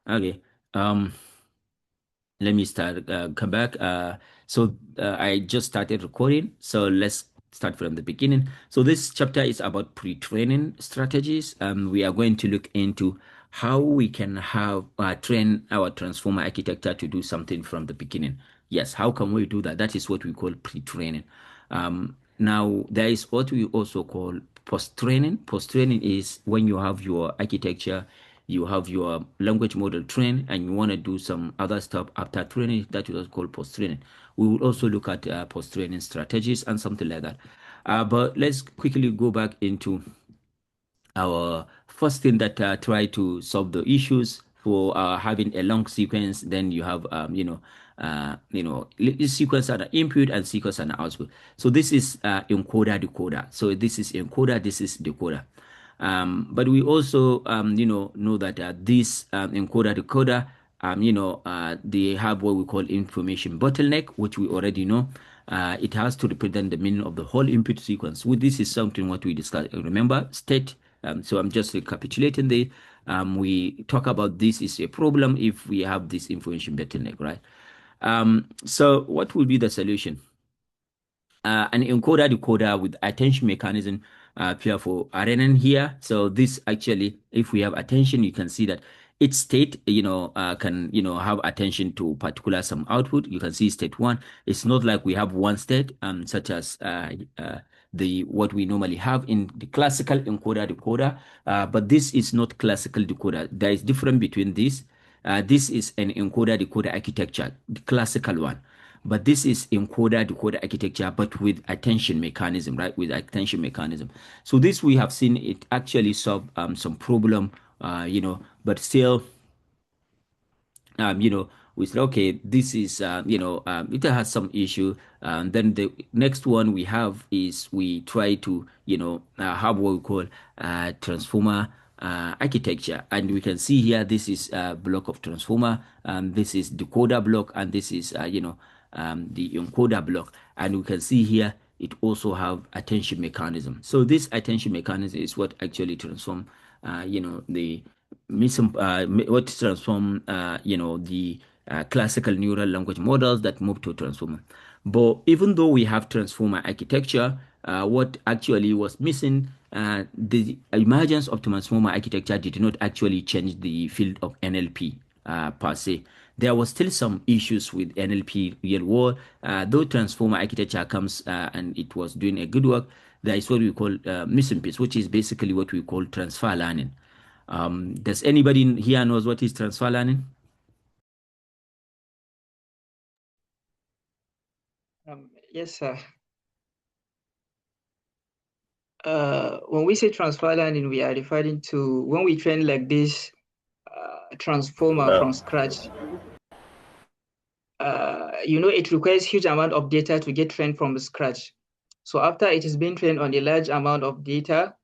Okay. Um, Let me start. Come back. I just started recording. So let's start from the beginning. So this chapter is about pre-training strategies. We are going to look into how we can have train our transformer architecture to do something from the beginning. Yes, how can we do that? That is what we call pre-training. Now there is what we also call post-training. Post-training is when you have your architecture, you have your language model trained, and you want to do some other stuff after training. That is called post-training. We will also look at post-training strategies and something like that. But let's quickly go back into our first thing that try to solve the issues for having a long sequence. Then you have sequence and input and sequence and output. So this is encoder decoder. So this is encoder, this is decoder. But we also know that this encoder decoder they have what we call information bottleneck, which we already know. It has to represent the meaning of the whole input sequence. With this is something what we discussed. Remember, state. So I'm just recapitulating the. We talk about this is a problem if we have this information bottleneck, right? So what will be the solution? An encoder decoder with attention mechanism appear for RNN here. So this actually, if we have attention, you can see that each state, can, have attention to particular some output. You can see state one. It's not like we have one state, such as the what we normally have in the classical encoder decoder. But this is not classical decoder. There is difference between this. This is an encoder decoder architecture, the classical one. But this is encoder decoder architecture, but with attention mechanism, right? With attention mechanism. So this we have seen it actually solve some problem, but still, we said, okay, this is, it has some issue. Then the next one we have is we try to, have what we call transformer architecture. And we can see here, this is a block of transformer, this is decoder block, and this is, the encoder block. And we can see here, it also have attention mechanism. So this attention mechanism is what actually transform, the what transform the classical neural language models that move to transformer. But even though we have transformer architecture, what actually was missing, the emergence of transformer architecture did not actually change the field of NLP per se. There was still some issues with NLP real world. Though transformer architecture comes and it was doing a good work, there is what we call missing piece, which is basically what we call transfer learning. Does anybody here knows what is transfer learning? Yes, sir. When we say transfer learning, we are referring to when we train like this transformer from scratch. It requires huge amount of data to get trained from scratch. So after it is being trained on a large amount of data,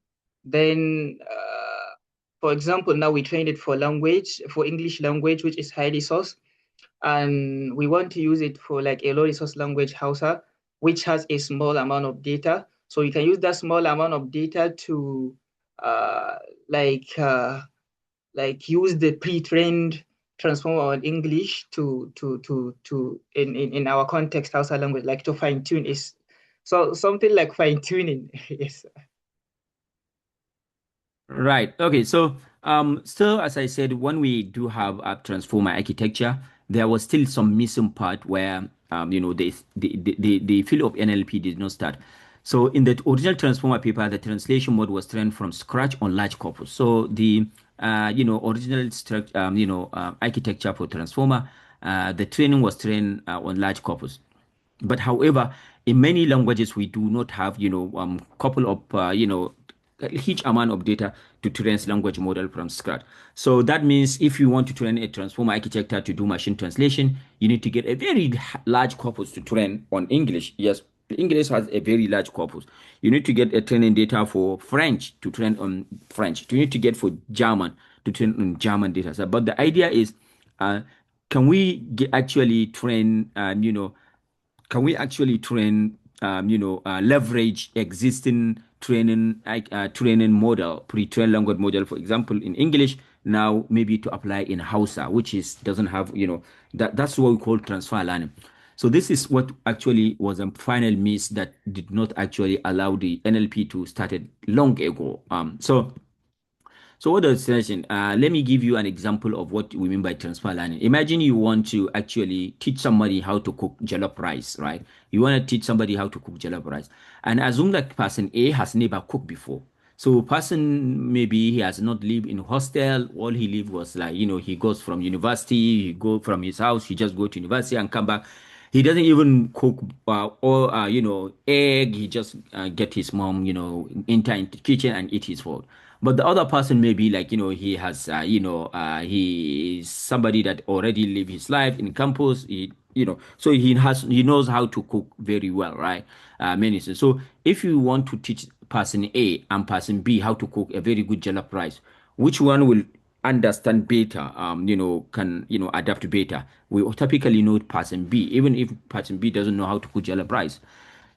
then, for example, now we trained it for language, for English language, which is high resource, and we want to use it for like a low resource language, Hausa, which has a small amount of data. So you can use that small amount of data to uh, like uh, use the pre-trained transformer on English to in our context Hausa language, like to fine tune is so something like fine tuning. Yes. Right. Okay. So, still, as I said, when we do have a transformer architecture, there was still some missing part where, the field of NLP did not start. So, in the original transformer paper, the translation mode was trained from scratch on large corpus. So, the, original structure, architecture for transformer, the training was trained on large corpus. But however, in many languages, we do not have, couple of, a huge amount of data to train language model from scratch. So that means if you want to train a transformer architecture to do machine translation, you need to get a very large corpus to train on English. Yes, English has a very large corpus. You need to get a training data for French to train on French. You need to get for German to train on German data. So, but the idea is, can we actually train, can we actually train, leverage existing training model, pre-trained language model? For example, in English, now maybe to apply in Hausa, which is doesn't have, that's what we call transfer learning. So this is what actually was a final miss that did not actually allow the NLP to started long ago. So what does session? Let me give you an example of what we mean by transfer learning. Imagine you want to actually teach somebody how to cook jollof rice, right? You want to teach somebody how to cook jollof rice, and assume that person A has never cooked before. So person maybe he has not lived in hostel. All he lived was like he goes from university, he go from his house, he just go to university and come back. He doesn't even cook or egg. He just get his mom enter into the kitchen and eat his food. But the other person may be like, he has, he is somebody that already live his life in campus. So he knows how to cook very well, right? Many things. So if you want to teach person A and person B how to cook a very good jollof rice, which one will understand better, can, adapt better? We typically know person B, even if person B doesn't know how to cook jollof rice.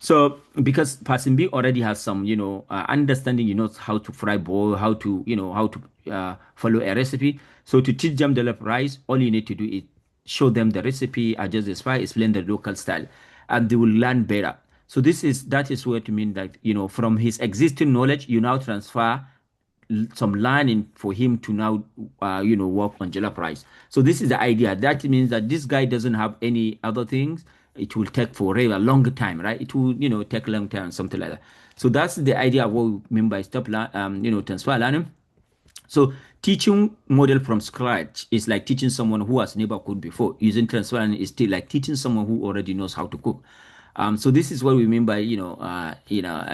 So because person B already has some, understanding, how to fry boil, how to follow a recipe. So to teach them the rice, all you need to do is show them the recipe, adjust the spice, explain the local style, and they will learn better. So that is what you mean that from his existing knowledge, you now transfer some learning for him to now work on jollof rice. So this is the idea. That means that this guy doesn't have any other things. It will take forever, longer time, right? It will take a long time, something like that. So that's the idea of what we mean by transfer learning. So teaching model from scratch is like teaching someone who has never cooked before. Using transfer learning is still like teaching someone who already knows how to cook. So this is what we mean by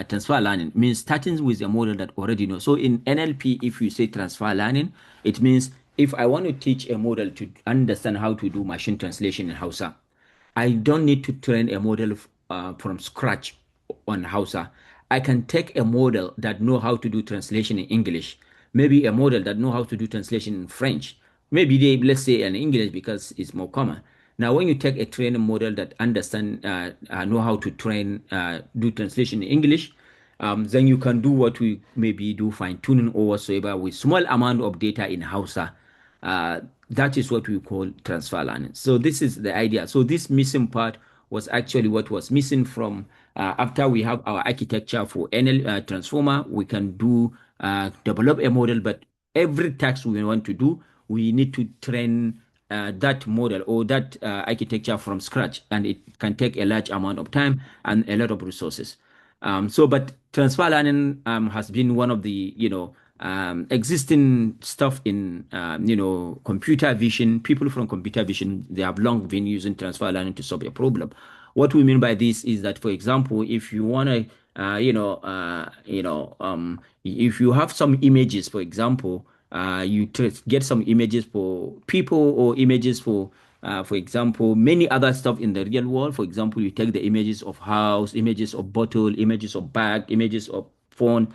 transfer learning means starting with a model that already knows. So in NLP, if you say transfer learning, it means if I want to teach a model to understand how to do machine translation in Hausa, I don't need to train a model from scratch on Hausa. I can take a model that know how to do translation in English, maybe a model that know how to do translation in French, maybe let's say in English because it's more common. Now, when you take a training model that understand know how to do translation in English, then you can do what we maybe do fine tuning or whatsoever with small amount of data in Hausa. That is what we call transfer learning. So this is the idea. So this missing part was actually what was missing from after we have our architecture for NL transformer, we can do develop a model, but every task we want to do, we need to train that model or that architecture from scratch, and it can take a large amount of time and a lot of resources. But transfer learning has been one of the existing stuff in computer vision. People from computer vision, they have long been using transfer learning to solve a problem. What we mean by this is that, for example, if you want to if you have some images, for example, you get some images for people or images for example, many other stuff in the real world. For example, you take the images of house, images of bottle, images of bag, images of phone,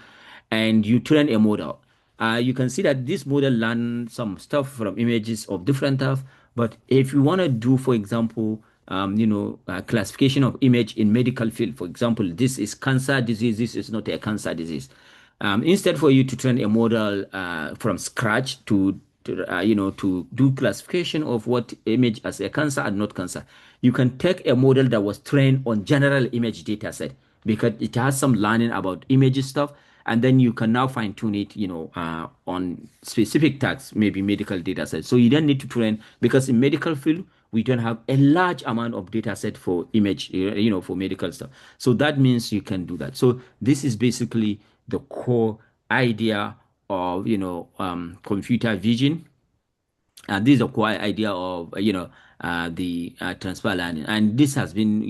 and you train a model. You can see that this model learn some stuff from images of different stuff. But if you want to do, for example, classification of image in medical field, for example, this is cancer disease, this is not a cancer disease. Instead for you to train a model from scratch to do classification of what image as a cancer and not cancer, you can take a model that was trained on general image data set because it has some learning about image stuff, and then you can now fine tune it, on specific tags, maybe medical data set. So you don't need to train because in medical field we don't have a large amount of data set for image, for medical stuff. So that means you can do that. So this is basically the core idea of computer vision, and this is a core idea of the transfer learning, and this has been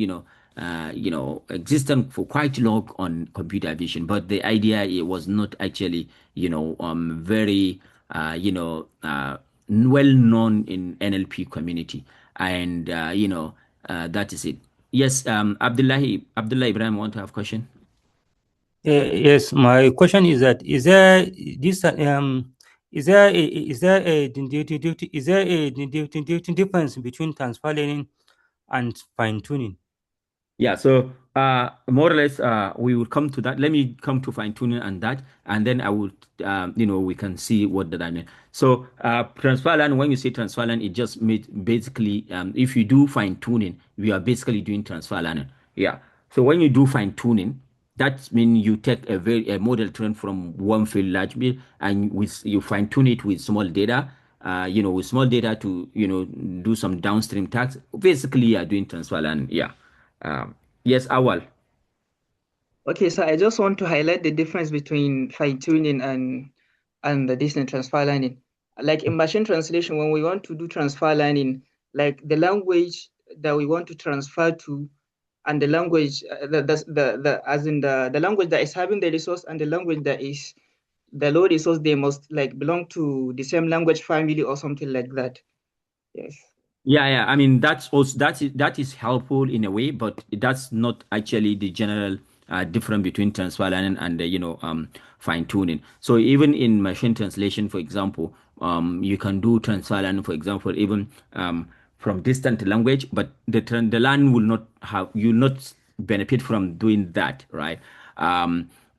existent for quite long on computer vision, but the idea it was not actually very well known in NLP community, and that is it. Yes, Abdullah Ibrahim want to have question. Yes, my question is that is there a difference between transfer learning and fine tuning? Yeah, so more or less, we will come to that. Let me come to fine tuning on that, and then I would, we can see what that I mean. So, transfer learning. When you say transfer learning, it just means basically, if you do fine tuning, we are basically doing transfer learning. Yeah. So when you do fine tuning, that means you take a model train from one field large field, and you fine tune it with small data. With small data to do some downstream tasks. Basically, you are doing transfer learning. Yeah. Yes, Awal. Okay, so I just want to highlight the difference between fine-tuning and the distance transfer learning. Like in machine translation, when we want to do transfer learning, like the language that we want to transfer to and the language the language that is having the resource and the language that is the low resource, they must like belong to the same language family or something like that. Yes. Yeah, yeah. I mean, that's also that is helpful in a way, but that's not actually the general difference between transfer learning and fine tuning. So even in machine translation, for example, you can do transfer learning, for example, even from distant language, but the learning will not have you not benefit from doing that, right?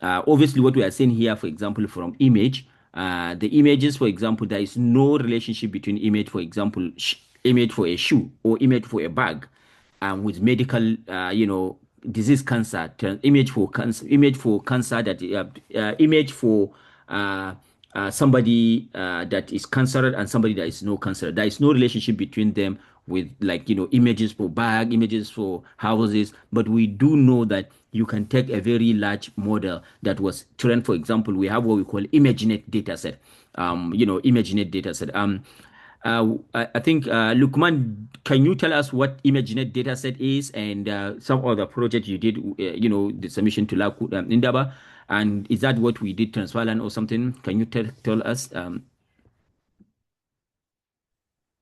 Obviously, what we are seeing here, for example, from image, the images, for example, there is no relationship between image, for example, image for a shoe or image for a bag, with medical, disease cancer, image for cancer that image for uh, somebody that is cancer and somebody that is no cancer. There is no relationship between them with like images for bag, images for houses. But we do know that you can take a very large model that was trained. For example, we have what we call ImageNet dataset. ImageNet dataset. I think Lukman, can you tell us what ImageNet dataset is and some other project you did? The submission to Indaba, and is that what we did Transferland or something? Can you tell us?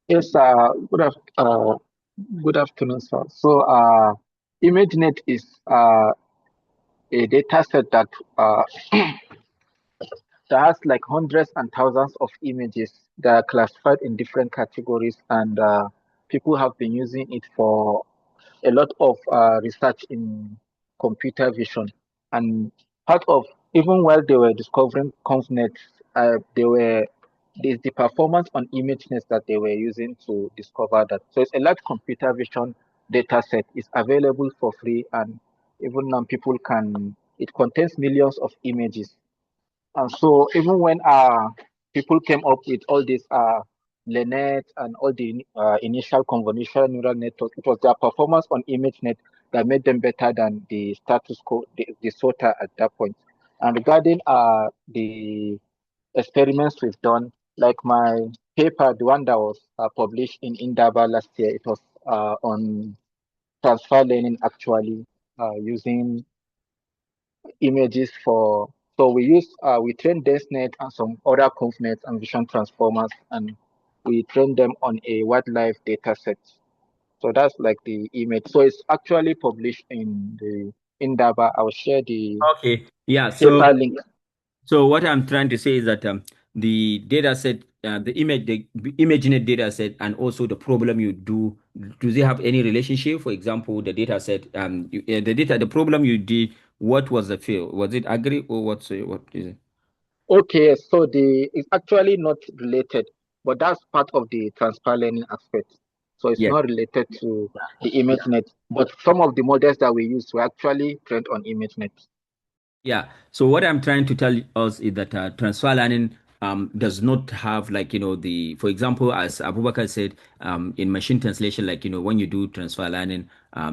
Yes, good afternoon, sir. So, ImageNet is a data set that that has like hundreds and thousands of images that are classified in different categories, and people have been using it for a lot of research in computer vision. And part of even while they were discovering ConvNet, they were there's the performance on ImageNet that they were using to discover that. So it's a large computer vision data set. It's available for free, and even now people can. It contains millions of images. And so even when people came up with all these LeNet and all the initial convolutional neural networks, it was their performance on ImageNet that made them better than the status quo, the SOTA at that point. And regarding the experiments we've done, like my paper, the one that was published in Indaba last year, it was on transfer learning actually using images for so we train DenseNet and some other ConvNets and vision transformers, and we train them on a wildlife data set. So that's like the image. So it's actually published in the Indaba. I'll share the Okay. Yeah. paper link. So what I'm trying to say is that the data set, the ImageNet data set, and also the problem you do they have any relationship? For example, the data set, the problem you did, what was the field? Was it agri or what is it? Okay, so it's actually not related, but that's part of the transfer learning aspect. So it's Yes. not related to the ImageNet, but some of the models that we use were actually trained on ImageNet. Yeah. So what I'm trying to tell us is that transfer learning does not have like for example, as Abubakar said, in machine translation, like when you do transfer learning,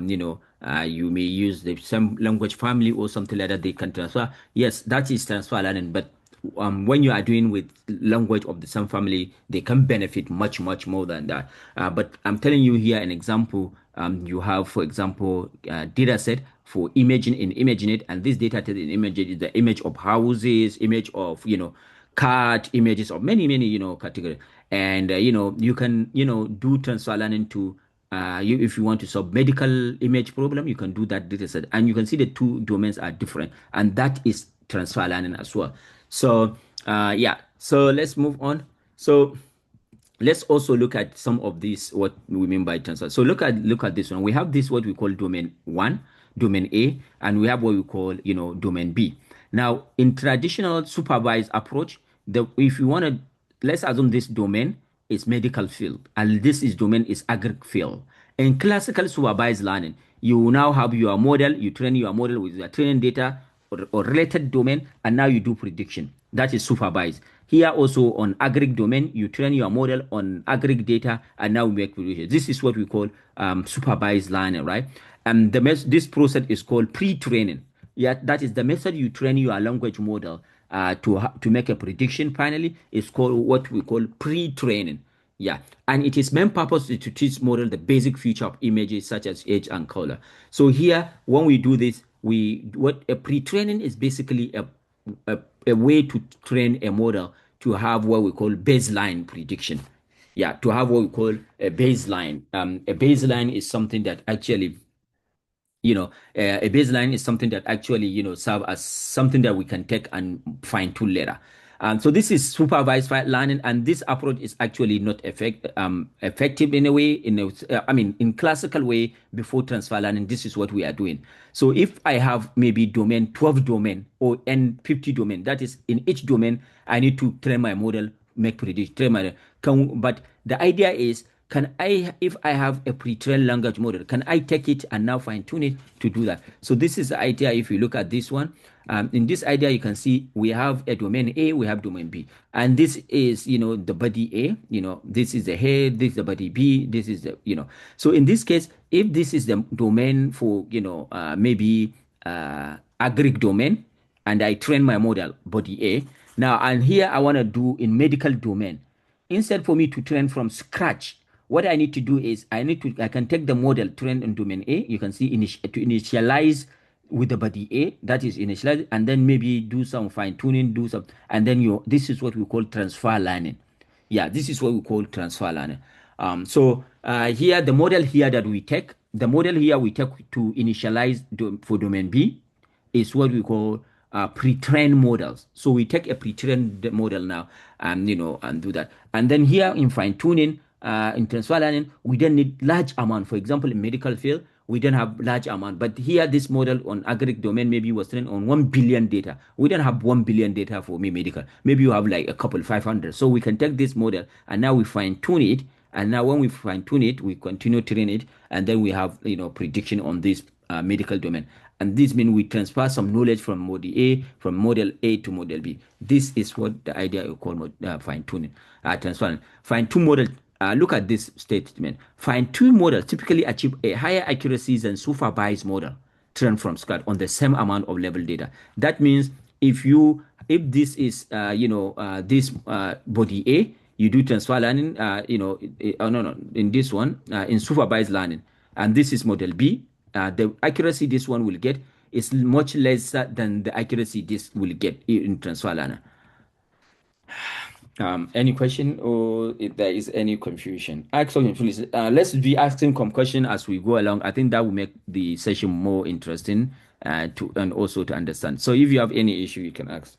you may use the same language family or something like that. They can transfer. Yes, that is transfer learning, but when you are doing with language of the same family, they can benefit much, much more than that. But I'm telling you here an example. You have, for example, data set for imaging in ImageNet, and this data set in ImageNet is the image of houses, image of cat, images of many, many categories, and you can do transfer learning to if you want to solve medical image problem, you can do that data set, and you can see the two domains are different, and that is transfer learning as well. So yeah, so let's move on. So let's also look at some of these, what we mean by transfer. So look at this one. We have this, what we call domain 1, domain A, and we have what we call, domain B. Now, in traditional supervised approach, if you want to, let's assume this domain is medical field, and this is domain is agri field. In classical supervised learning, you now have your model, you train your model with your training data or related domain, and now you do prediction. That is supervised. Here also on agri domain, you train your model on agri data, and now we make prediction. This is what we call supervised learning, right? And this process is called pre-training. Yeah, that is the method you train your language model to make a prediction. Finally, it's called what we call pre-training. Yeah, and its main purpose is to teach model the basic feature of images such as age and color. So here, when we do this, what a pre-training is basically a way to train a model to have what we call baseline prediction. Yeah, to have what we call a baseline. A baseline is something that actually, a baseline is something that actually, serve as something that we can take and fine tune later. So this is supervised learning, and this approach is actually not effective in a way. In classical way before transfer learning, this is what we are doing. So if I have maybe 12 domain or 50 domain, that is in each domain, I need to train my model, make prediction. But the idea is, if I have a pre-trained language model, can I take it and now fine tune it to do that? So this is the idea. If you look at this one, in this idea, you can see we have a domain A, we have domain B, and this is, the body A, this is the head, this is the body B, this is the, so in this case, if this is the domain for, maybe agri domain, and I train my model body A, now, and here I want to do in medical domain, instead for me to train from scratch, what I need to do is I can take the model trained in domain A. You can see to initialize with the body A, that is initialize, and then maybe do some fine tuning, and then this is what we call transfer learning. Yeah, this is what we call transfer learning. So here, the model here that we take, to initialize for domain B is what we call pre-trained models. So we take a pre-trained model now, and do that. And then here in fine tuning, in transfer learning, we don't need large amount. For example, in medical field, we don't have large amount. But here, this model on agri domain maybe was trained on 1 billion data. We don't have 1 billion data for medical. Maybe you have like a couple 500. So we can take this model and now we fine tune it. And now when we fine tune it, we continue to train it, and then we have prediction on this medical domain. And this means we transfer some knowledge from model A to model B. This is what the idea you call fine tuning, transfer. Fine tune model. Look at this statement. Fine-tune models typically achieve a higher accuracy than supervised model trained from scratch on the same amount of level data. That means if this is this body A, you do transfer learning, in this one, in supervised learning, and this is model B, the accuracy this one will get is much lesser than the accuracy this will get in transfer learning. Any question, or if there is any confusion? Please. Let's be asking some question as we go along. I think that will make the session more interesting and also to understand. So if you have any issue, you can ask.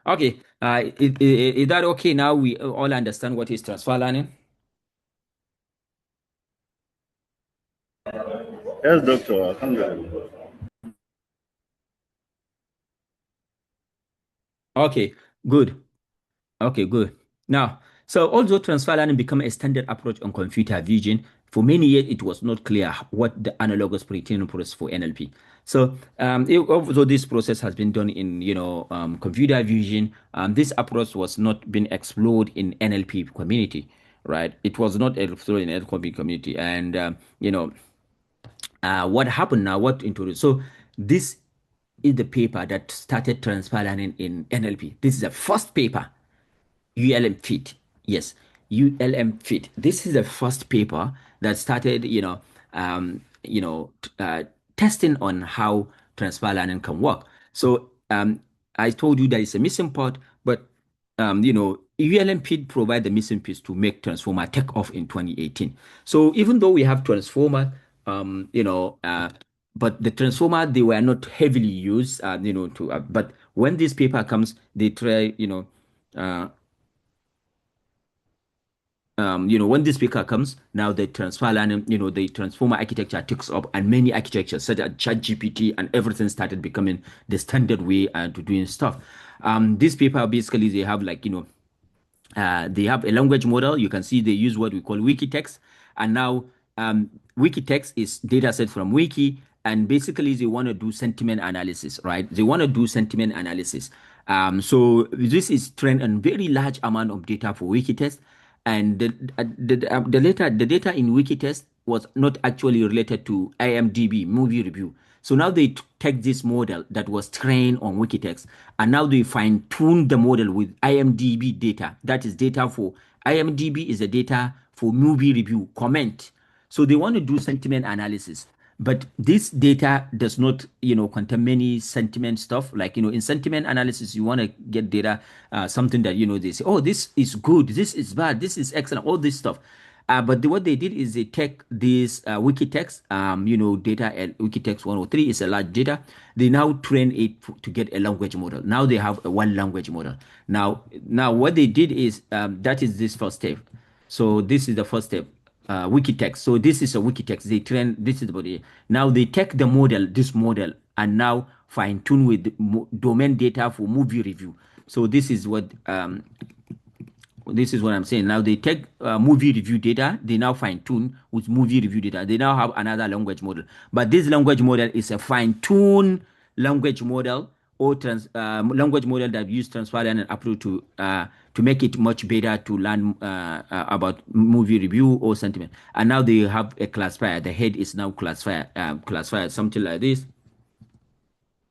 Okay. Is that okay? Now we all understand what is transfer learning. Yes, doctor. Alhamdulillah. Okay, good. Okay, good. Now, so although transfer learning became a standard approach on computer vision, for many years it was not clear what the analogous pre-training process for NLP. So, although this process has been done in computer vision, this approach was not being explored in NLP community, right? It was not explored in NLP community, and what happened now? What introduced? So this is the paper that started transfer learning in NLP. This is the first paper. ULM Fit. Yes, ULM Fit. This is the first paper that started, testing on how transfer learning can work. So I told you there is a missing part, but ULM Fit provide the missing piece to make Transformer take off in 2018. So even though we have Transformer, but the transformer, they were not heavily used, but when this paper comes, they try, when this paper comes, now the the transformer architecture takes up, and many architectures such as ChatGPT and everything started becoming the standard way to doing stuff. This paper basically they have they have a language model. You can see they use what we call Wikitext. And now Wikitext is data set from Wiki. And basically they want to do sentiment analysis, right? They want to do sentiment analysis. So this is trained on very large amount of data for Wikitext. And the data in Wikitest was not actually related to IMDb movie review. So now they take this model that was trained on Wikitext, and now they fine tune the model with IMDb data. That is data for IMDb is the data for movie review comment. So they want to do sentiment analysis. But this data does not, contain many sentiment stuff. Like, in sentiment analysis, you want to get data, something that, they say, oh, this is good, this is bad, this is excellent, all this stuff. But what they did is they take this Wikitext, data, Wikitext 103 is a large data. They now train it to get a language model. Now they have a one language model. Now what they did is, that is this first step. So this is the first step. Wikitext. So this is a Wikitext. They train. This is the body. Now they take the model, this model, and now fine tune with domain data for movie review. So this is what I'm saying. Now they take movie review data. They now fine tune with movie review data. They now have another language model, but this language model is a fine tune language model or language model that use transparent and approach to make it much better to learn about movie review or sentiment. And now they have a classifier. The head is now classifier, something like this.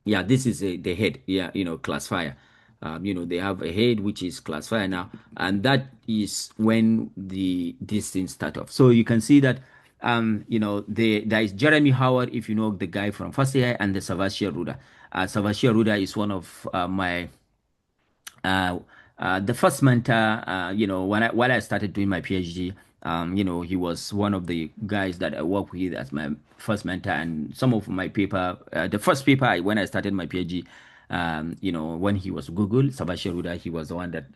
Yeah, this is the head. Yeah, classifier. They have a head which is classifier now, and that is when this thing start off. So you can see that there is Jeremy Howard, if you know the guy from First Year, and the Savashia Ruda. Savashia Ruda is one of my the first mentor, while I started doing my PhD, he was one of the guys that I worked with as my first mentor, and some of my paper, the first paper when I started my PhD, when he was Google, Savashia Ruda, he was the one that,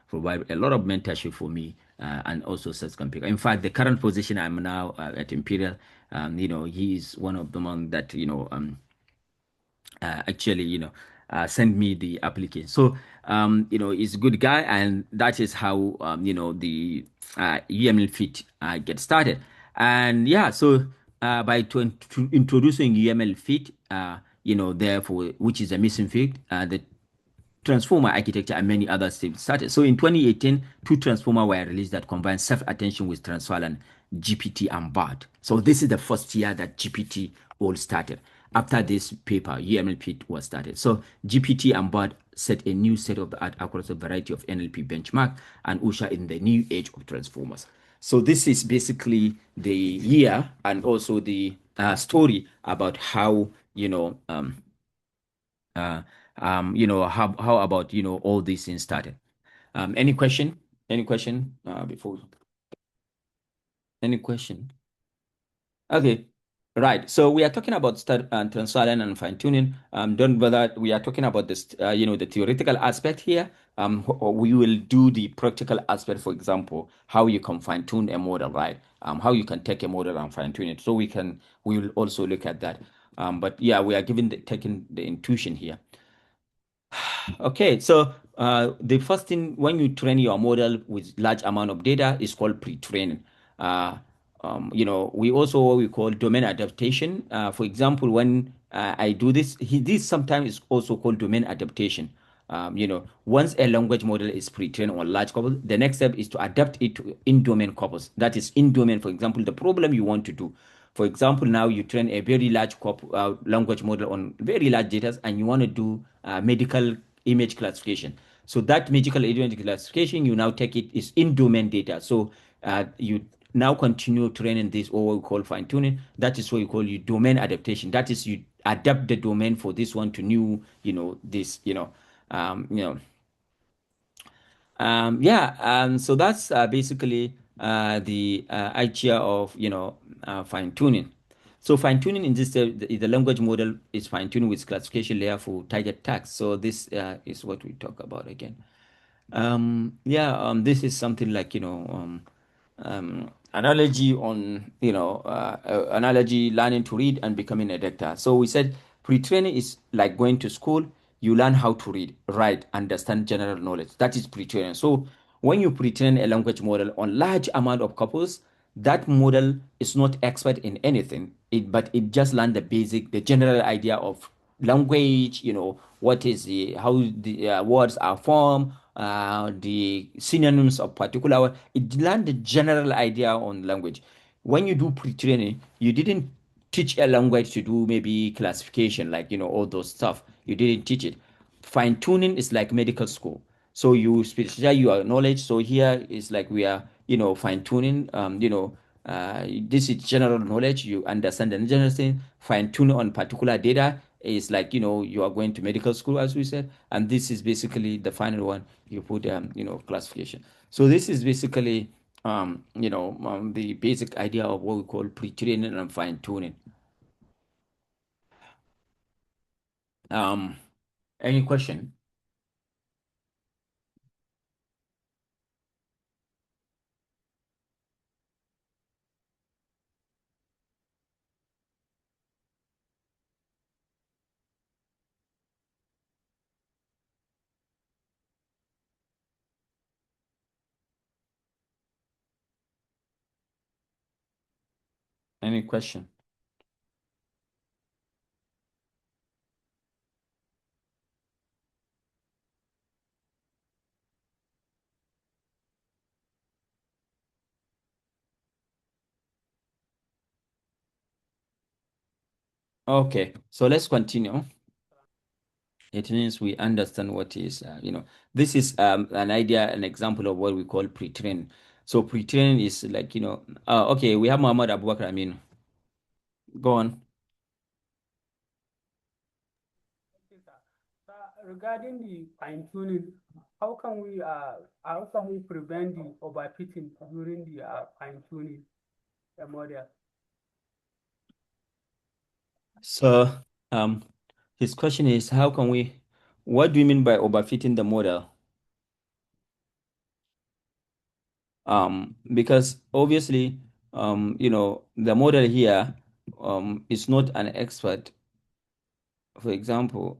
provided a lot of mentorship for me, and also Search Computer. In fact, the current position I'm now at Imperial, he is one of the among that, actually, send me the application. So, he's a good guy, and that is how, the UML Fit get started. And yeah, so by introducing UML Fit, therefore, which is a missing fit, the transformer architecture and many other steps started. So in 2018, 2 transformers were released that combine self-attention with Transvalent, GPT, and BART. So this is the first year that GPT all started. After this paper, UMLP was started. So GPT and BART set a new state of the art across a variety of NLP benchmark and usher in the new age of transformers. So this is basically the year and also the story about how, how about, all these things started. Any question? Any question before? Any question? Okay. Right. So we are talking about Transvalent and fine tuning. Don't bother. We are talking about this, the theoretical aspect here. We will do the practical aspect, for example, how you can fine tune a model, right? How you can take a model and fine tune it. So we will also look at that. But yeah, we are taking the intuition here. Okay. So the first thing when you train your model with large amount of data is called pre-training. We also what we call domain adaptation. For example, when I do this, this sometimes is also called domain adaptation. Once a language model is pre-trained on large corpus, the next step is to adapt it to in-domain corpus. That is in-domain, for example, the problem you want to do. For example, now you train a very large language model on very large data, and you want to do medical image classification. So that medical image classification, you now take it is in-domain data. So you now continue training this, or what we call fine tuning. That is what you call domain adaptation. That is you adapt the domain for this one to new, so that's basically the idea of, fine tuning. So fine tuning in this, the language model is fine tuning with classification layer for target tags. So this is what we talk about again. This is something like, analogy on, analogy learning to read and becoming a doctor. So we said pre-training is like going to school. You learn how to read, write, understand general knowledge. That is pre-training. So when you pre-train a language model on large amount of couples, that model is not expert in anything, but it just learn the general idea of language, what is how the words are formed, the synonyms of particular word. It learned the general idea on language. When you do pre-training, you didn't teach a language to do maybe classification, like, all those stuff. You didn't teach it. Fine tuning is like medical school. So you specialize your knowledge. So here is like we are, fine tuning. This is general knowledge. You understand the general thing. Fine tuning on particular data is like, you are going to medical school, as we said, and this is basically the final one. You put, classification. So this is basically, the basic idea of what we call pre-training and fine tuning. Any question? Any question? Okay, so let's continue. It means we understand what is, this is an idea, an example of what we call pre-training. So pre-training is like, okay, we have Muhammad Abubakar Amin. Go on. Regarding the fine tuning, how can we prevent the overfitting during the fine tuning the model? So his question is, what do you mean by overfitting the model? Because obviously, the model here is not an expert. For example,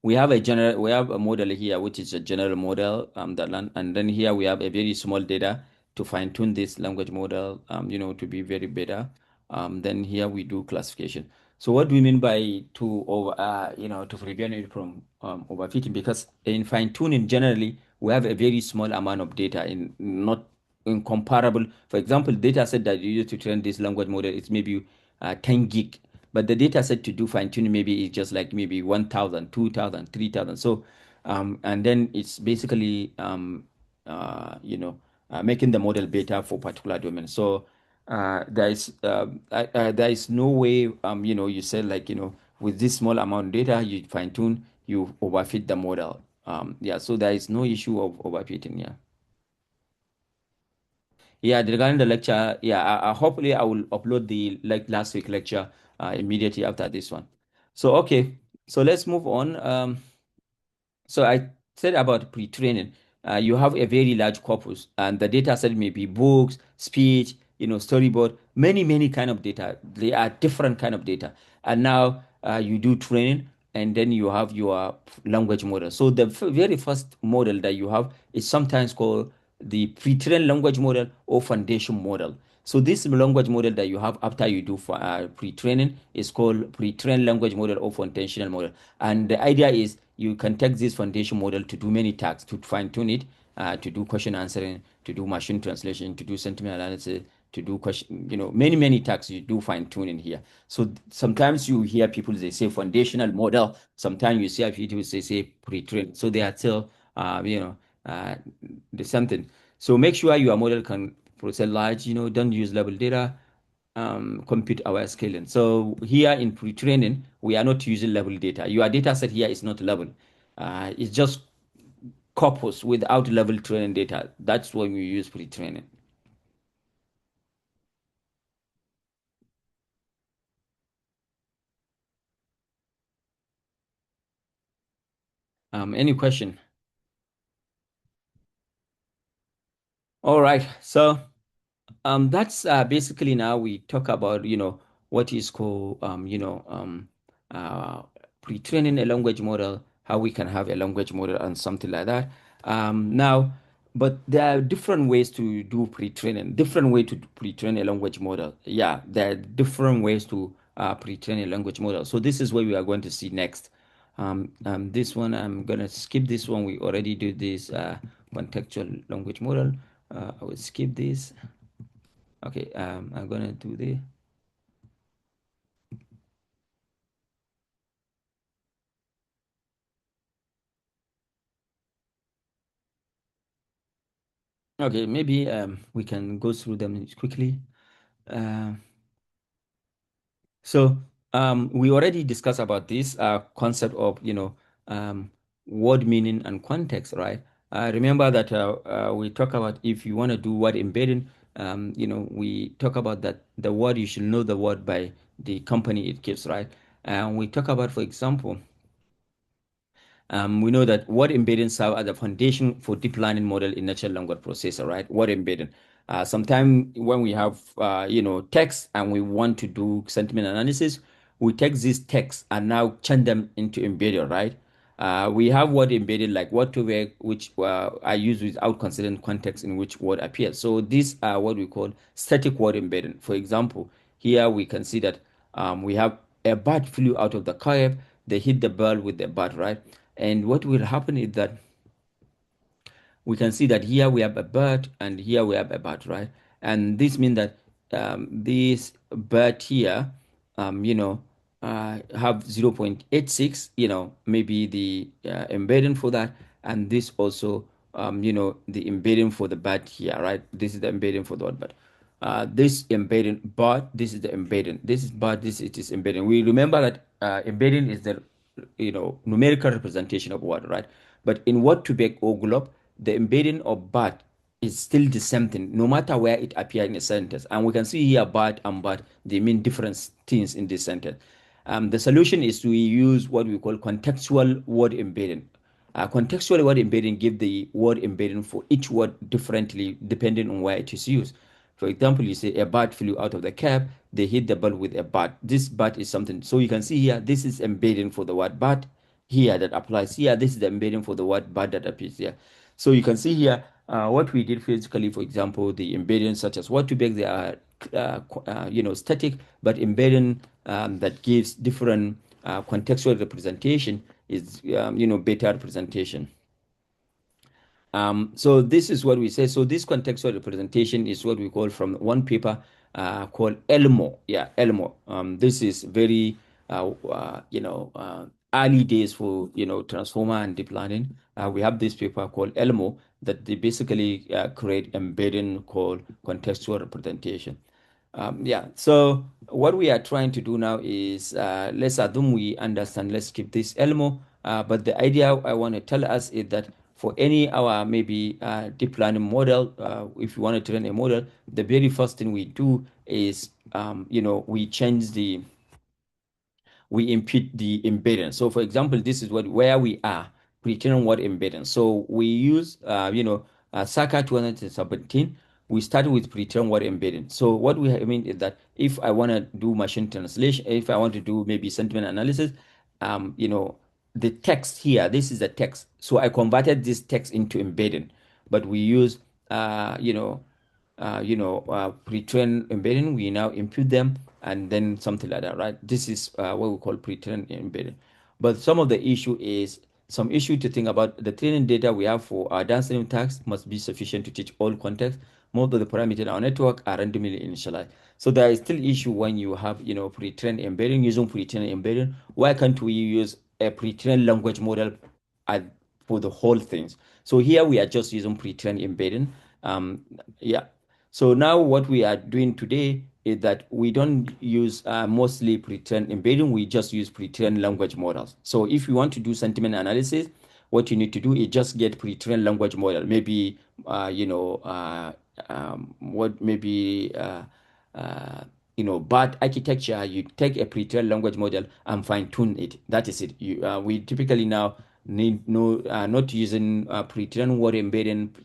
we have a model here, which is a general model, and then here we have a very small data to fine tune this language model, to be very better. Then here we do classification. So what do we mean by to prevent it from overfitting? Because in fine tuning, generally, we have a very small amount of data not incomparable. For example, data set that you use to train this language model is maybe 10 gig, but the data set to do fine tuning maybe is just like maybe 1,000, 2,000, 3,000. So, and then it's basically, making the model better for particular domain. So, there is no way, you said like, with this small amount of data, you fine tune, you overfit the model. So there is no issue of overfitting. Yeah. Yeah, regarding the lecture, hopefully I will upload the last week lecture immediately after this one. So okay, so let's move on. So I said about pre-training. You have a very large corpus, and the data set may be books, speech, storyboard, many kind of data. They are different kind of data, and now you do training, and then you have your language model. So the very first model that you have is sometimes called the pre-trained language model or foundation model. So this language model that you have after you do for pre-training is called pre-trained language model or foundational model. And the idea is you can take this foundation model to do many tasks, to fine-tune it, to do question answering, to do machine translation, to do sentiment analysis, to do question, many tasks you do fine-tuning here. So sometimes you hear people, they say foundational model. Sometimes you see people say pre-trained. So they are still, the something. So make sure your model can process large, don't use level data, compute our scaling. So here in pre-training, we are not using level data. Your data set here is not level. It's just corpus without level training data. That's when we use pre-training. Any question? All right. So that's basically now we talk about, what is called, pre-training a language model, how we can have a language model and something like that. Now, but there are different ways to do pre-training, different way to pre-train a language model. Yeah, there are different ways to pre-train a language model. So this is what we are going to see next. This one, I'm going to skip this one. We already did this contextual language model. I will skip this. Okay, I'm gonna do the okay, maybe we can go through them quickly. So we already discussed about this concept of word meaning and context, right? Remember that we talk about if you want to do word embedding, we talk about that the word, you should know the word by the company it gives, right? And we talk about, for example, we know that word embedding serve as a foundation for deep learning model in natural language processor, right? Word embedding. Sometimes when we have, text and we want to do sentiment analysis, we take these texts and now turn them into embedded, right? We have word embedded like word to vec, which are used without considering context in which word appears. So these are what we call static word embedding. For example, here we can see that we have a bird flew out of the cave. They hit the ball with the bat, right? And what will happen is that we can see that here we have a bird and here we have a bat, right? And this means that this bird here, have 0.86, maybe the embedding for that. And this also, the embedding for the bird here, right? This is the embedding for the bird. This embedding, but this is the embedding. This is but this it is embedding. We remember that embedding is the numerical representation of word, right? But in word to vec or glob, the embedding of but is still the same thing, no matter where it appears in a sentence. And we can see here but and but, they mean different things in this sentence. The solution is to use what we call contextual word embedding. Contextual word embedding give the word embedding for each word differently depending on where it is used. For example, you say a bat flew out of the cab, they hit the ball with a bat. This bat is something. So you can see here, this is embedding for the word bat here that applies here. This is the embedding for the word bat that appears here. So you can see here what we did physically, for example, the embedding such as what to bake, they are static, but embedding that gives different contextual representation is better representation. So this is what we say. So this contextual representation is what we call from one paper called ELMO. Yeah, ELMO. This is very, early days for, transformer and deep learning. We have this paper called ELMO that they basically create embedding called contextual representation. So what we are trying to do now is, let's assume we understand, let's keep this ELMO. But the idea I want to tell us is that for any our maybe deep learning model, if you want to train a model, the very first thing we do is, we change we impute the impedance. So for example, this is where we are, pre-training word impedance. So we use, Saka 2017, we started with pre-trained word embedding. So what we mean is that if I want to do machine translation, if I want to do maybe sentiment analysis, the text here, this is the text. So I converted this text into embedding, but we use, pre-trained embedding. We now impute them and then something like that, right? This is what we call pre-trained embedding. But some of the issue to think about. The training data we have for our downstream tasks must be sufficient to teach all context. Most of the parameters in our network are randomly initialized. So there is still issue when you have, pre-trained embedding, using pre-trained embedding. Why can't we use a pre-trained language model for the whole things? So here we are just using pre-trained embedding. So now what we are doing today is that we don't use mostly pre-trained embedding, we just use pre-trained language models. So if you want to do sentiment analysis, what you need to do is just get pre-trained language model. Maybe what maybe BART architecture. You take a pre-trained language model and fine-tune it. That is it. We typically now need not using pre-trained word embedding,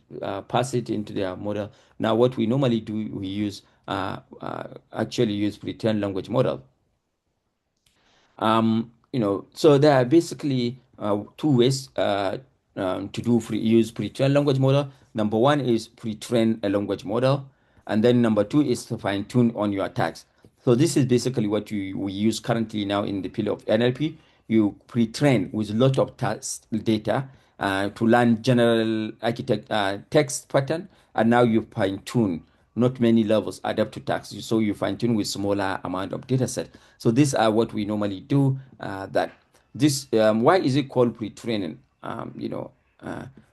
pass it into their model. Now, what we normally do, we use actually use pre-trained language model. So there are basically two ways to use pre-trained language model. Number one is pre-train a language model, and then number two is to fine-tune on your tags. So this is basically what we use currently now in the field of NLP. You pre-train with a lot of task data to learn general text pattern, and now you fine-tune. Not many levels adapt to tax, so you fine-tune with smaller amount of data set. So these are what we normally do. Why is it called pre-training?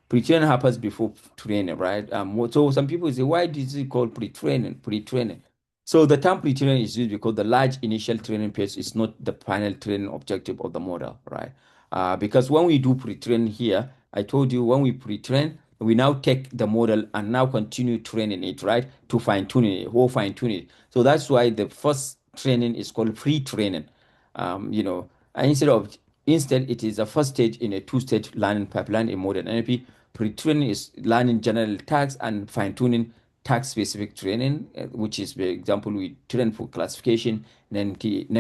Pre-training happens before training, right? So some people say, why is it called pre-training? Pre-training. So the term pre-training is used because the large initial training phase is not the final training objective of the model, right? Because when we do pre-train here, I told you when we pre-train, we now take the model and now continue training it, right? To fine-tune it, or fine-tune it. So that's why the first training is called pre-training. Instead, it is a first stage in a two-stage learning pipeline in modern NLP. Pre-training is learning general tags and fine-tuning tag-specific training, which is, for example, we train for classification, name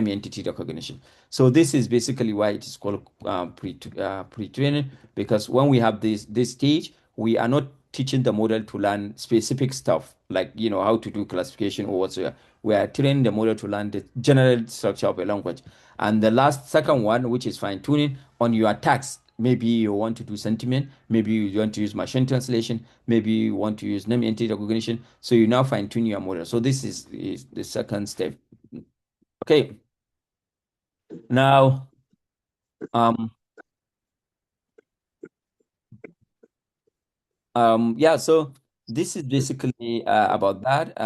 entity recognition. So this is basically why it is called pre-training, because when we have this stage, we are not teaching the model to learn specific stuff like how to do classification or whatsoever. We are training the model to learn the general structure of a language. And the second one, which is fine-tuning on your tags. Maybe you want to do sentiment, maybe you want to use machine translation, maybe you want to use name entity recognition. So you now fine-tune your model. So this is the second step. Okay. Now, so this is basically about that.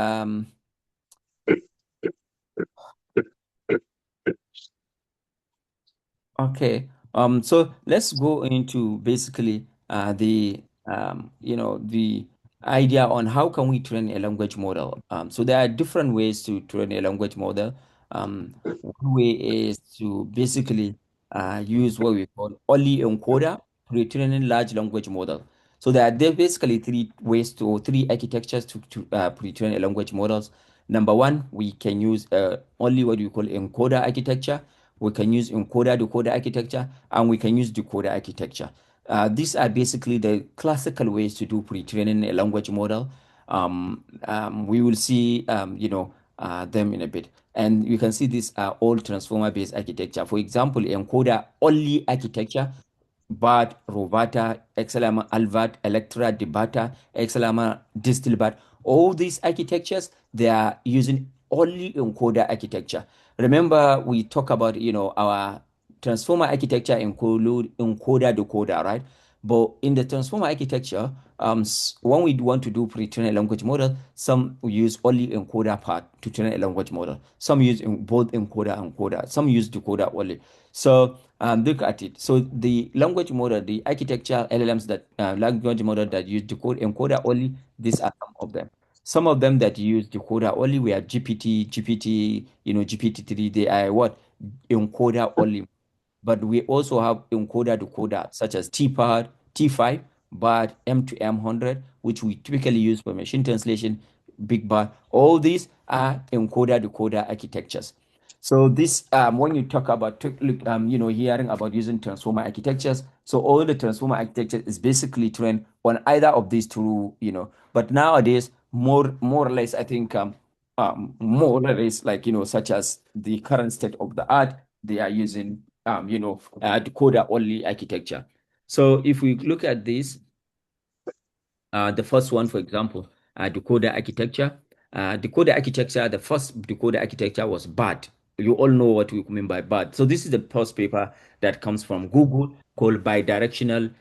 Okay. So let's go into basically the idea on how can we train a language model. So there are different ways to train a language model. One way is to basically use what we call only encoder pre-training large language model. So there are basically three architectures to pre-train a language models. Number one, we can use only what we call encoder architecture. We can use encoder-decoder architecture, and we can use decoder architecture. These are basically the classical ways to do pre-training a language model. We will see, them in a bit. And you can see these are all transformer-based architecture. For example, encoder-only architecture, BART, ROVATA, XLMA, ALVAT, Electra, DBATA, XLMA, DistilBAT. All these architectures, they are using only encoder architecture. Remember, we talk about, our transformer architecture include encoder decoder, right? But in the transformer architecture, when we want to do pre-train a language model, some use only encoder part to train a language model. Some use both encoder and encoder. Some use decoder only. So look at it. So the language model, the architecture LLMs language model that use encoder only, these are some of them. Some of them that use decoder only were GPT, GPT-3, they are what? Encoder only. But we also have encoder decoder such as TPAD, T5, BART, M2M100, which we typically use for machine translation, Big BART. All these are encoder decoder architectures. So this, when you talk about, hearing about using transformer architectures, so all the transformer architecture is basically trained on either of these two, But nowadays, more or less, I think, more or less, such as the current state of the art, they are using, decoder only architecture. So if we look at this, the first one, for example, decoder architecture. The first decoder architecture was BART. You all know what we mean by BART. So this is the first paper that comes from Google called Bidirectional,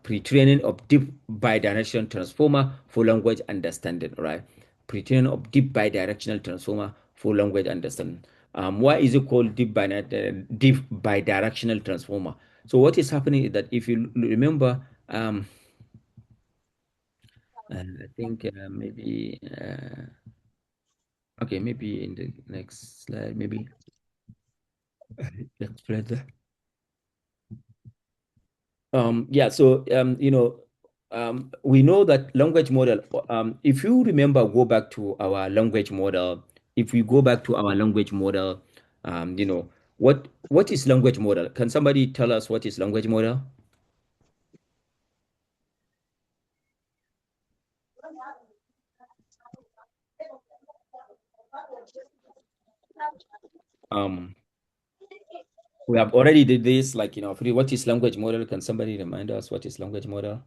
Pre-training of Deep Bidirectional Transformer for Language Understanding, right? Pre-training of Deep Bidirectional Transformer for Language Understanding. Why is it called deep bidirectional transformer? So what is happening is that if you remember, I think maybe okay, maybe in the next slide, maybe let's play that. Yeah, so we know that language model, if you remember, go back to our language model. If we go back to our language model, what is language model? Can somebody tell us what is language model? We have already did this, like, what is language model? Can somebody remind us what is language model?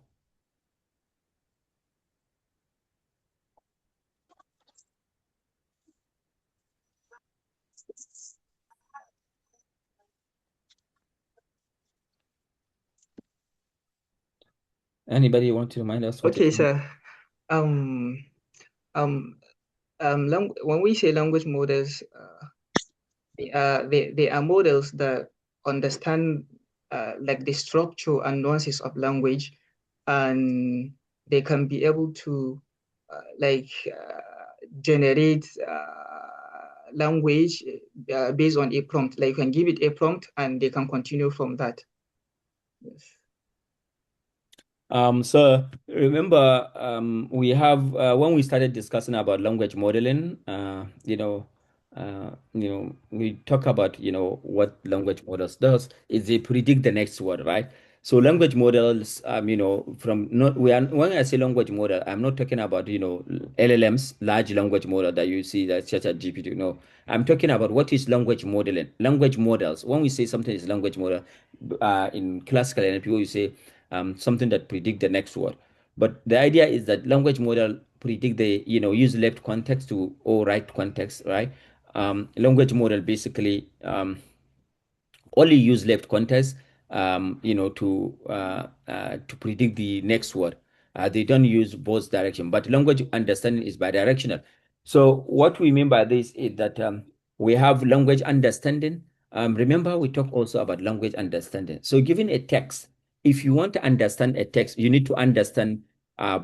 Anybody want to remind us? Okay, sir. When we say language models, they are models that understand like the structure and nuances of language, and they can be able to generate language based on a prompt. Like you can give it a prompt and they can continue from that. Yes. So remember, we have when we started discussing about language modeling, we talk about what language models does is they predict the next word, right? So language models, when I say language model, I'm not talking about LLMs, large language model that you see that ChatGPT. No, I'm talking about what is language modeling. Language models. When we say something is language model, in classical NLP, you say something that predict the next word. But the idea is that language model predict the use left context to or right context, right? Language model basically only use left context, to predict the next word. They don't use both direction, but language understanding is bidirectional. So what we mean by this is that we have language understanding. Remember, we talk also about language understanding. So given a text, if you want to understand a text, you need to understand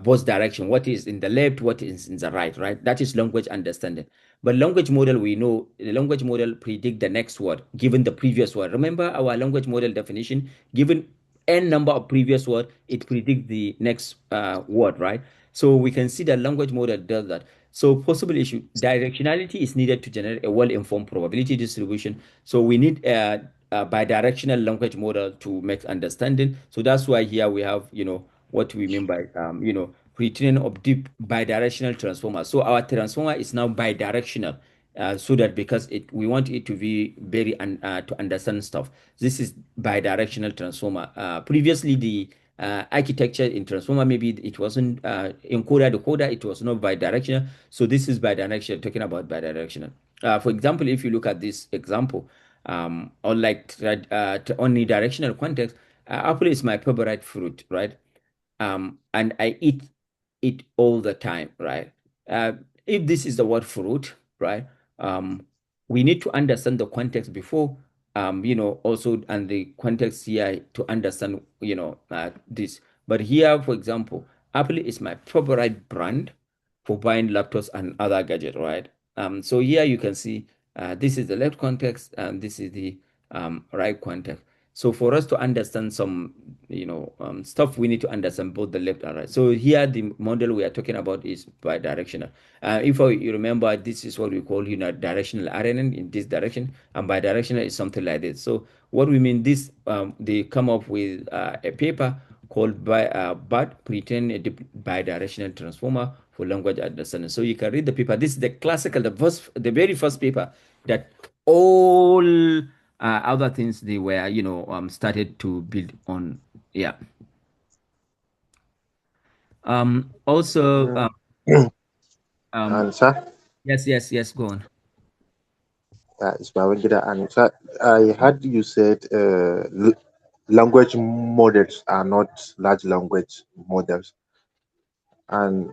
both direction, what is in the left, what is in the right, right? That is language understanding. But language model, we know the language model predict the next word given the previous word. Remember our language model definition, given n number of previous word, it predicts the next word, right? So we can see that language model does that. So possible issue, directionality is needed to generate a well-informed probability distribution. So we need a bidirectional language model to make understanding. So that's why here we have, what we mean by, pre-training of deep bidirectional transformer. So our transformer is now bidirectional, so that because we want it to be very to understand stuff. This is bidirectional transformer. Previously, the architecture in transformer, maybe it wasn't encoder decoder, it was not bidirectional. So this is bidirectional, talking about bidirectional. For example, if you look at this example, unlike only directional context, apple is my favorite fruit, right? And I eat it all the time, right? If this is the word fruit, right? We need to understand the context before, also, and the context here to understand, this. But here, for example, Apple is my favorite brand for buying laptops and other gadgets, right? So here you can see this is the left context and this is the right context. So for us to understand some, stuff, we need to understand both the left and right. So here the model we are talking about is bidirectional. If you remember, this is what we call directional RNN in this direction, and bidirectional is something like this. So what we mean this, they come up with a paper called BAT, Pretend Bidirectional Transformer for Language Understanding. So you can read the paper. This is the classical, the very first paper that all other things they were, started to build on. Yeah. Also, And sir, yes, go on. it's Babangida. And sir, I heard you said language models are not large language models. And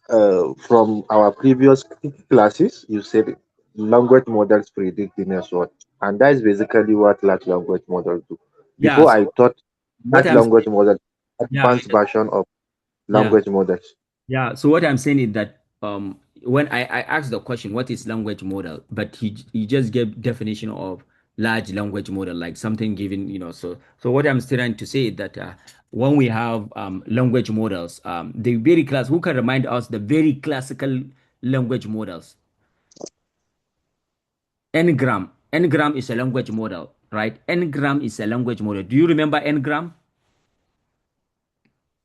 from our previous classes, you said language models predict the next word. And that is basically what large language models do. Yeah. Before So I thought what large I'm language model, yeah, advanced version of yeah. language models. Yeah, so what I'm saying is that when I asked the question, what is language model? But he just gave definition of large language model, like something given, So what I'm trying to say is that when we have language models, the very class, who can remind us the very classical language models? Ngram. Ngram is a language model, right? Ngram is a language model. Do you remember Ngram?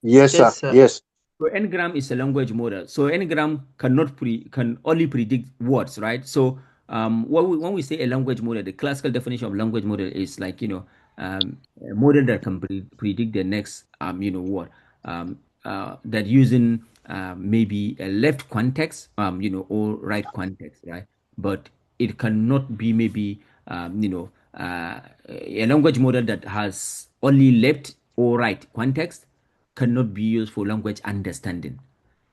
Yes, sir. Yes, sir. Yes. So ngram is a language model. So ngram can only predict words, right? So when we say a language model, the classical definition of language model is like a model that can predict the next word that using maybe a left context or right context, right? But it cannot be maybe a language model that has only left or right context cannot be used for language understanding.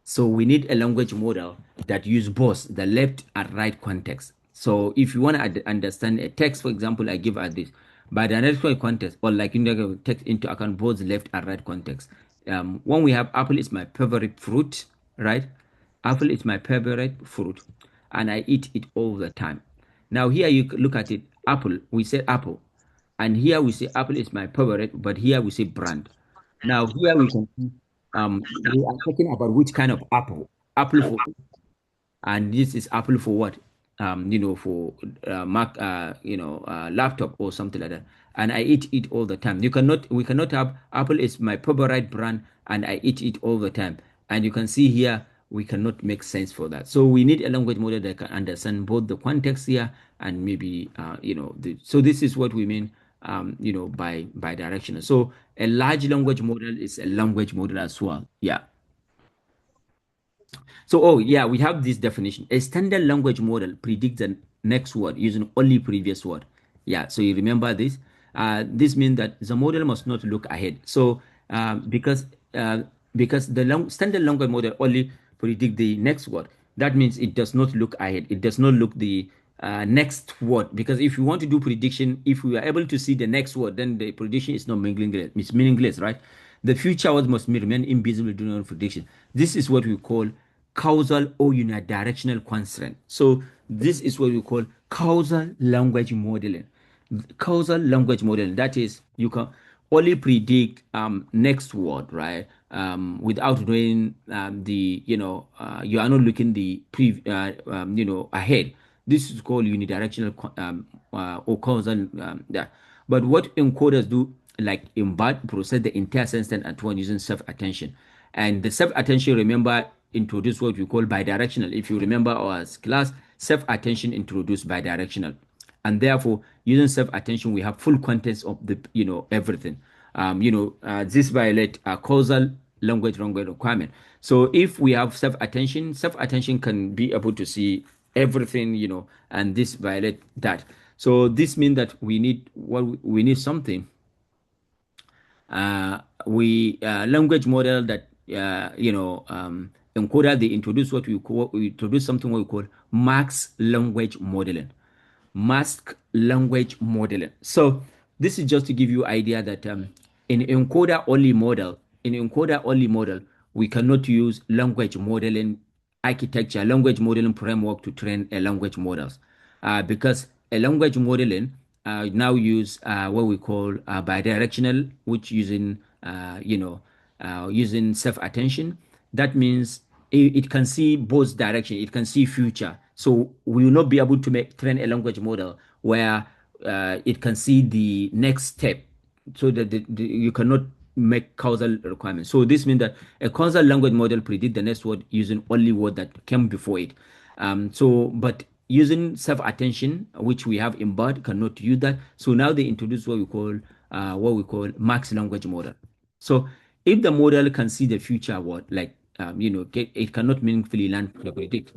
So we need a language model that use both the left and right context. So if you want to understand a text, for example, I give at this, by the analytical context, or like you take into account both left and right context. When we have apple is my favorite fruit, right? Apple is my favorite fruit, and I eat it all the time. Now here you look at it, apple, we say apple, and here we say apple is my favorite, but here we say brand. Now here we can see we are talking about which kind of apple. Apple for, and this is apple for what? For Mac, laptop or something like that. And I eat it all the time. We cannot have apple is my favorite brand and I eat it all the time. And you can see here we cannot make sense for that. So we need a language model that can understand both the context here and maybe so this is what we mean by directional. So a large language model is a language model as well. Yeah. So, oh yeah, we have this definition. A standard language model predicts the next word using only previous word. Yeah, so you remember this. This means that the model must not look ahead. So, because the standard language model only predict the next word, that means it does not look ahead. It does not look the next word. Because if you want to do prediction, if we are able to see the next word, then the prediction is not meaningless. It's meaningless, right? The future word must remain invisible during prediction. This is what we call causal or unidirectional constraint. So this is what we call causal language modeling. Causal language modeling, that is, you can only predict next word, right? Without doing you are not looking the ahead. This is called unidirectional or causal. Yeah. But what encoders do, like embed, process the entire sentence at once using self-attention. And the self-attention, remember, introduce what we call bidirectional. If you remember our class, self-attention introduced bidirectional. And therefore, using self-attention, we have full context of the, everything. This violate a causal language requirement. So if we have self-attention can be able to see everything, and this violate that. So this means that we need something language model that encoder, they introduce something what we call mask language modeling. Mask language modeling. So this is just to give you idea that in encoder only model, we cannot use language modeling architecture, language modeling framework to train a language models, because a language modeling now use what we call bidirectional, which using using self-attention. That means it can see both direction. It can see future. So we will not be able to train a language model where it can see the next step, so that you cannot make causal requirements. So this means that a causal language model predict the next word using only word that came before it. But using self-attention, which we have embed, cannot use that. So now they introduce what we call max language model. So if the model can see the future word, like it cannot meaningfully learn to predict.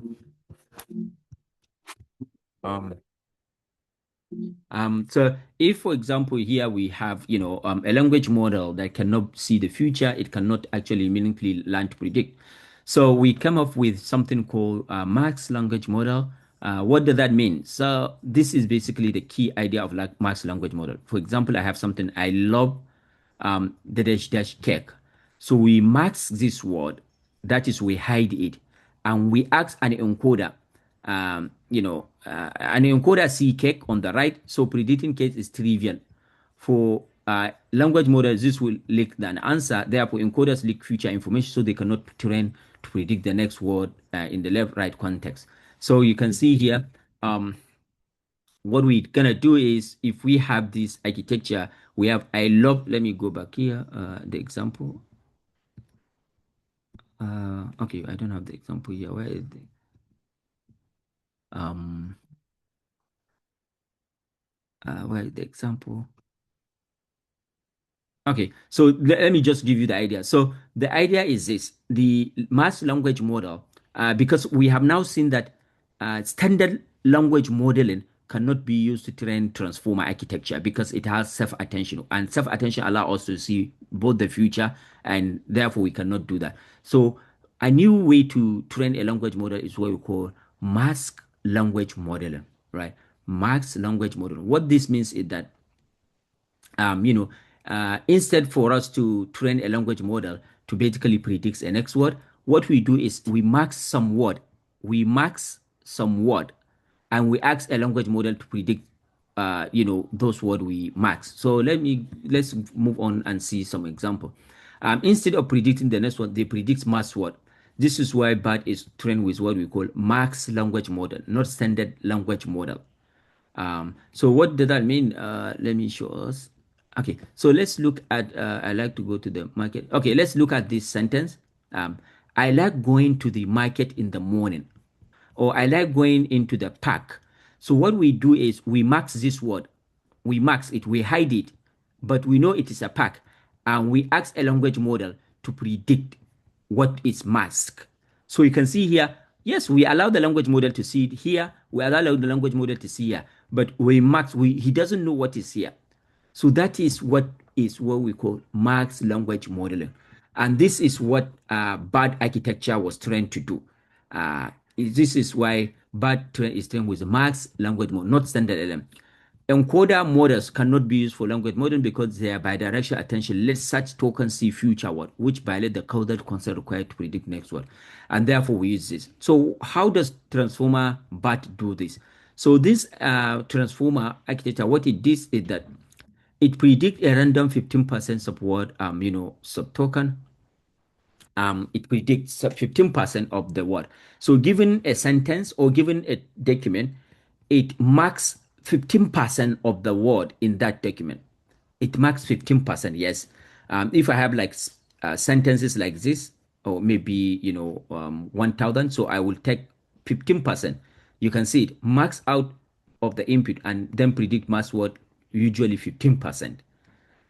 So if, for example, here we have, a language model that cannot see the future, it cannot actually meaningfully learn to predict. So we come up with something called max language model. What does that mean? So this is basically the key idea of like mass language model. For example, I have something I love, the dash dash cake. So we mask this word, that is we hide it, and we ask an encoder, an encoder see cake on the right, so predicting cake is trivial. For language models, this will leak an answer. Therefore, encoders leak future information, so they cannot train to predict the next word in the left-right context. So you can see here, what we're gonna do is, if we have this architecture, we have let me go back here, the example. Okay, I don't have the example here. Where is the where is the example? Okay, so let me just give you the idea. So the idea is this: the mass language model, because we have now seen that standard language modeling cannot be used to train transformer architecture because it has self-attention, and self-attention allows us to see both the future, and therefore we cannot do that. So a new way to train a language model is what we call mass language modeling, right? Mass language modeling. What this means is that instead for us to train a language model to basically predict the next word, what we do is we mark some word, and we ask a language model to predict, those words we mark. So let's move on and see some example. Instead of predicting the next one, they predict mass word. This is why BART is trained with what we call max language model, not standard language model. So what does that mean? Let me show us. Okay, so let's look at, I like to go to the market. Okay, let's look at this sentence. I like going to the market in the morning, or I like going into the park. So what we do is we mark this word, we mark it, we hide it, but we know it is a park, and we ask a language model to predict what is masked. So you can see here, yes, we allow the language model to see it here, we allow the language model to see here, but we mark, he doesn't know what is here. So that is what we call max language modeling. And this is what BART architecture was trained to do. This is why BART is trained with max language model, not standard LM. Encoder models cannot be used for language modeling because they are bidirectional attention. Let such tokens see future word, which violate the causal concept required to predict next word. And therefore we use this. So how does transformer BART do this? So this transformer architecture, what it does is that it predicts a random 15% subword, subtoken. It predicts 15% of the word. So given a sentence or given a document, it marks 15% of the word in that document. It marks 15%, yes. If I have like sentences like this, or maybe, 1,000, so I will take 15%. You can see it marks out of the input and then predict mass word, usually 15%.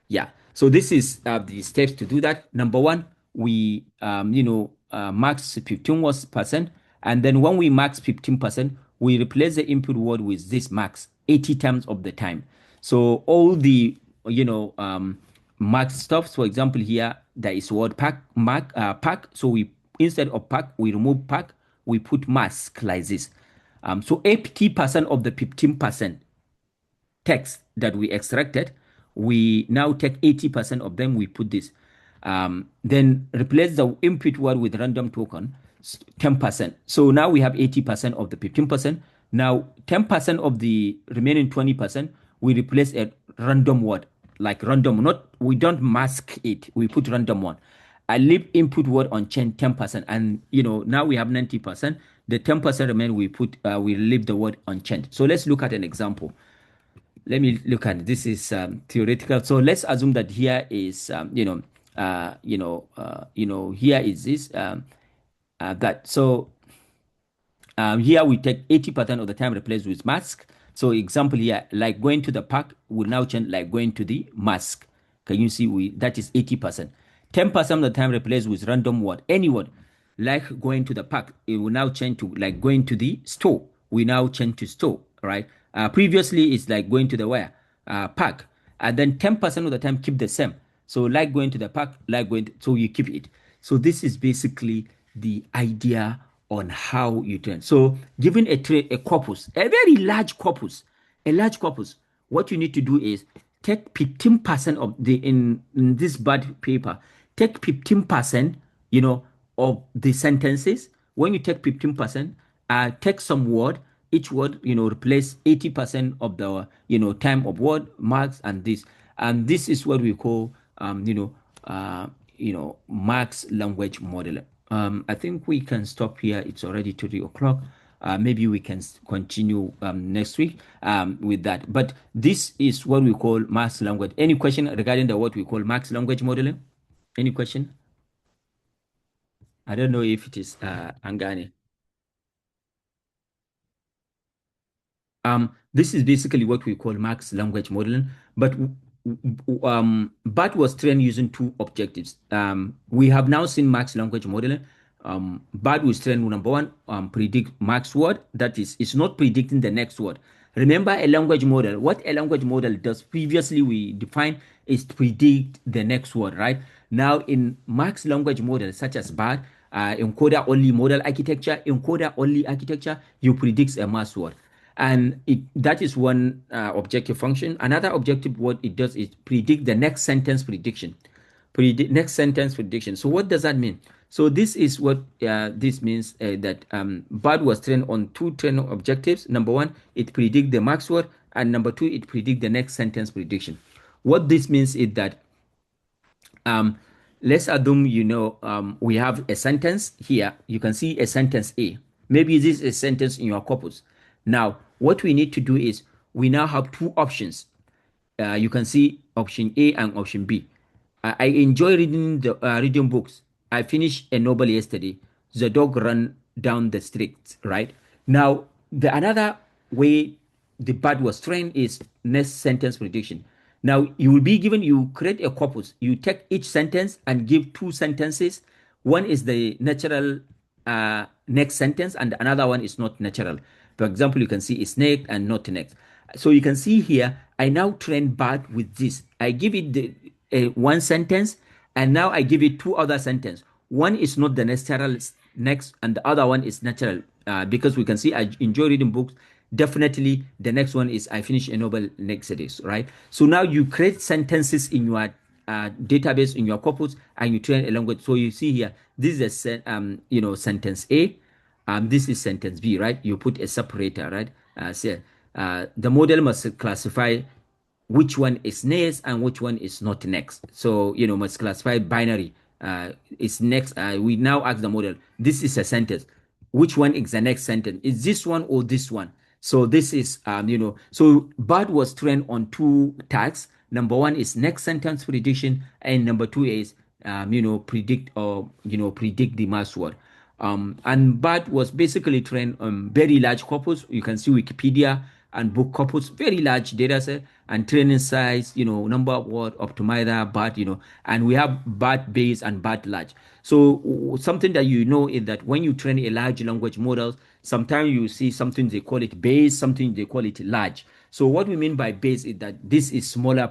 Yeah, so this is the steps to do that. Number one, we max 15%, and then when we max 15%, we replace the input word with this max 80 times of the time. So all the max stuff, for example, here there is word pack. So we, instead of pack, we remove pack, we put mask like this. So 80% of the 15% text that we extracted, we now take 80% of them, we put this. Then replace the input word with random token, 10%. So now we have 80% of the 15%. Now 10% of the remaining 20%, we replace a random word, like random, we don't mask it, we put random one. I leave input word on chain 10%, and now we have 90%. The 10% remain, we leave the word on chain. So let's look at an example. Let me look at this. Is theoretical. So let's assume that here is here is this that. So here we take 80% of the time replaced with mask. So example here, like going to the park, will now change like going to the mask. Can you see that is 80%. 10% of the time replaced with random word, any word, like going to the park. It will now change to like going to the store. We now change to store, right? Previously, it's like going to the where? Park. And then 10% of the time keep the same. So like going to the park, so you keep it. So this is basically the idea on how you train. So given a corpus, a very large corpus, what you need to do is take 15% of the in this bad paper, take 15%, of the sentences. When you take 15%, take some word, each word, replace 80% of the, time of word, marks, and this. And this is what we call, Marx language model. I think we can stop here. It's already 3 o'clock. Maybe we can continue next week with that. But this is what we call Marx language. Any question regarding what we call Marx language modeling? Any question? I don't know if it is Angane. This is basically what we call Marx language modeling, but BART was trained using 2 objectives. We have now seen Marx language modeling. BART was trained, number 1, predict Marx word. That is, it's not predicting the next word. Remember a language model. What a language model does, previously we defined, is to predict the next word, right? Now in Marx language model, such as BART, encoder-only model architecture, encoder-only architecture, you predict a Marx word. And that is one objective function. Another objective, what it does is predict the next sentence prediction. Next sentence prediction. So what does that mean? So this is what this means, that BART was trained on 2 training objectives. Number 1, it predict the Marx word, and number 2, it predict the next sentence prediction. What this means is that let's assume we have a sentence here. You can see a sentence A. Maybe this is a sentence in your corpus. Now, what we need to do is we now have 2 options. You can see option A and option B. I enjoy reading reading books. I finished a novel yesterday. The dog ran down the street, right? Now, the another way the BART was trained is next sentence prediction. Now, you create a corpus. You take each sentence and give 2 sentences. One is the natural next sentence, and another one is not natural. For example, you can see it's next and not next. So you can see here, I now train BART with this. I give it the 1 sentence, and now I give it 2 other sentences. One is not the natural next, and the other one is natural. Because we can see I enjoy reading books. Definitely, the next one is I finish a novel next day, right? So now you create sentences in your database, in your corpus, and you train a language. So you see here, this is a sentence A. This is sentence B, right? You put a separator, right? The model must classify which one is next and which one is not next. So, must classify binary. It's next. We now ask the model, this is a sentence. Which one is the next sentence? Is this one or this one? So this is, so BART was trained on 2 tags. Number 1 is next sentence prediction, and number 2 is, predict the Marx word. And BART was basically trained on very large corpus. You can see Wikipedia and book corpus, very large data set, and training size, number of word, optimizer, BART, and we have BART base and BART large. So something that is that when you train a large language model, sometimes you see something they call it base, something they call it large. So what we mean by base is that this is smaller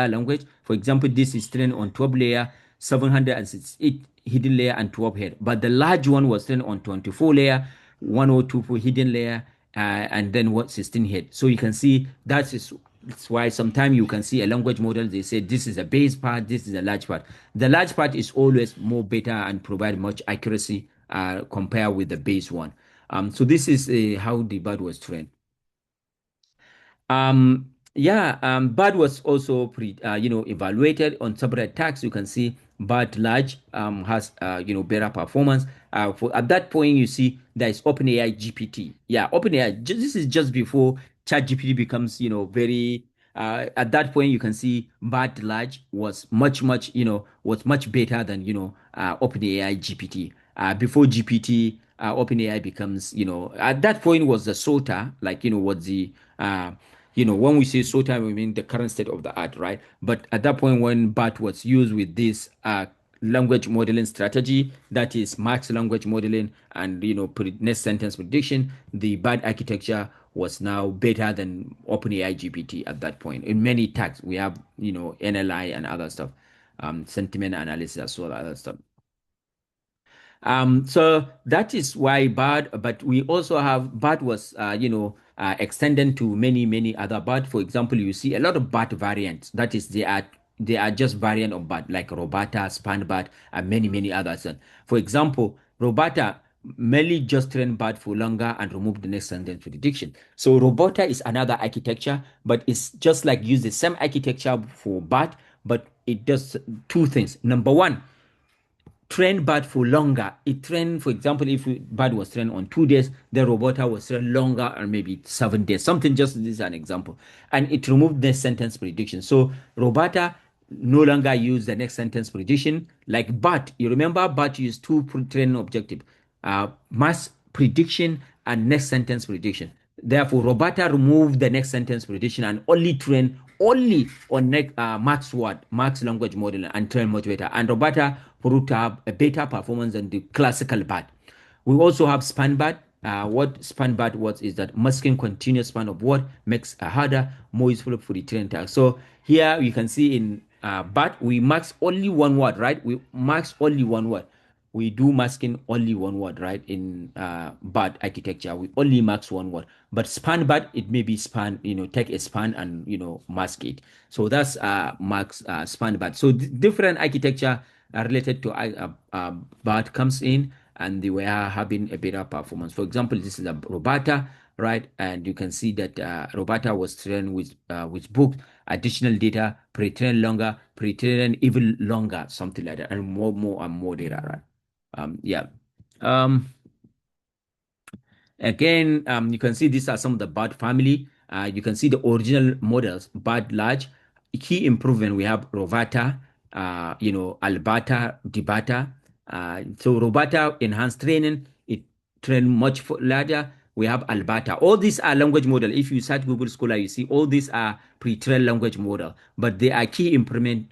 language. For example, this is trained on 12 layer, 768 hidden layer, and 12 head. But the large one was trained on 24 layer, 1024 hidden layer, and then 16 head. So you can see that's why sometimes you can see a language model, they say this is a base part, this is a large part. The large part is always more better and provide much accuracy compared with the base one. So this is how the BART was trained. BART was also evaluated on several tags. You can see BART large has better performance. At that point, you see there is OpenAI GPT. Yeah, OpenAI. This is just before ChatGPT becomes very. At that point, you can see BART large was much better than OpenAI GPT. Before GPT, OpenAI becomes at that point was the SOTA, was the when we say SOTA, we mean the current state of the art, right? But at that point, when BART was used with this language modeling strategy, that is Marx language modeling and next sentence prediction, the BART architecture was now better than OpenAI GPT at that point. In many tags, we have NLI and other stuff, sentiment analysis as well, other stuff. So that is why BART, but we also have BART was, extended to many other BART. For example, you see a lot of BART variants. That is, they are just variant of BART, like Robata, Span BART, and many others. And for example, Robata merely just train BART for longer and remove the next sentence prediction. So Robota is another architecture, but it's just like use the same architecture for BART, but it does two things. Number one, train BART for longer. It trained, for example, if BART was trained on 2 days, the Robota was trained longer, or maybe 7 days. Something, just this is an example. And it removed the sentence prediction. So Robota no longer use the next sentence prediction like BART. You remember BART used two training objective, mass prediction and next sentence prediction. Therefore, Robota removed the next sentence prediction and only train only on Max language model and train much better. And Robota proved to have a better performance than the classical BART. We also have span BART. What span BART was is that masking continuous span of word makes a harder, more useful for the training task. So here you can see in BART, we max only one word, right? We max only one word. We do masking only one word, right? In BART architecture, we only max one word. But span BART, it may be span, take a span and, mask it. So that's max span BART. So different architecture related to BART comes in, and they were having a better performance. For example, this is a Robata, right? And you can see that Robata was trained with booked additional data, pre-trained longer, pre-trained even longer, something like that, and more data, right? Again, you can see these are some of the BART family. You can see the original models, BART large. Key improvement, we have Rovata, Albata, Dibata. So Robata enhanced training, it trained much larger. We have Albata. All these are language model. If you search Google Scholar, you see all these are pre-trained language model, but they are key improvement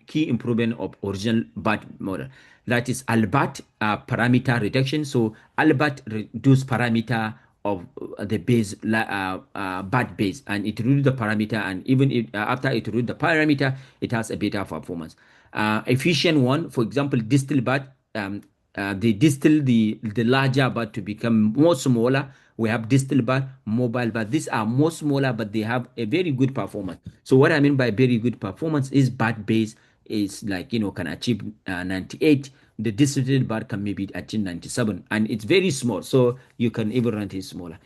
of original BART model. That is Albert parameter reduction. So Albert reduce parameter of the base BART base, and it reduce the parameter, and even after it reduce the parameter, it has a better performance. Efficient one, for example, distal BART. They distill the larger BART to become more smaller. We have distal BART, mobile BART. These are more smaller, but they have a very good performance. So what I mean by very good performance is BART base is like, can achieve 98. The distributed BART can maybe achieve 97, and it's very small, so you can even run it smaller.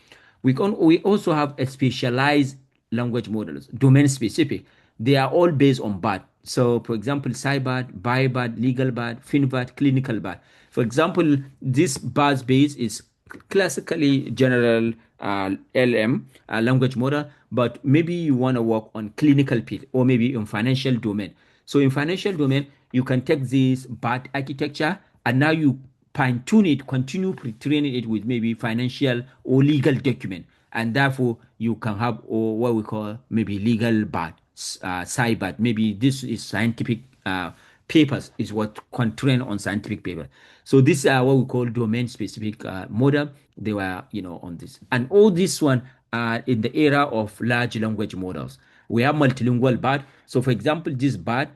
We also have a specialized language models, domain specific. They are all based on BART. So, for example, SciBART, BioBART, Legal BART, FinBART, Clinical BART. For example, this BART base is classically general LM language model, but maybe you want to work on clinical piece or maybe in financial domain. So in financial domain, you can take this BART architecture and now you fine tune it, continue pre-training it with maybe financial or legal document, and therefore you can have what we call maybe legal BART, SciBART. Maybe this is scientific papers is what can train on scientific paper. So these are what we call domain specific model. They were on this, and all this one in the era of large language models. We have multilingual BART. So for example, this BART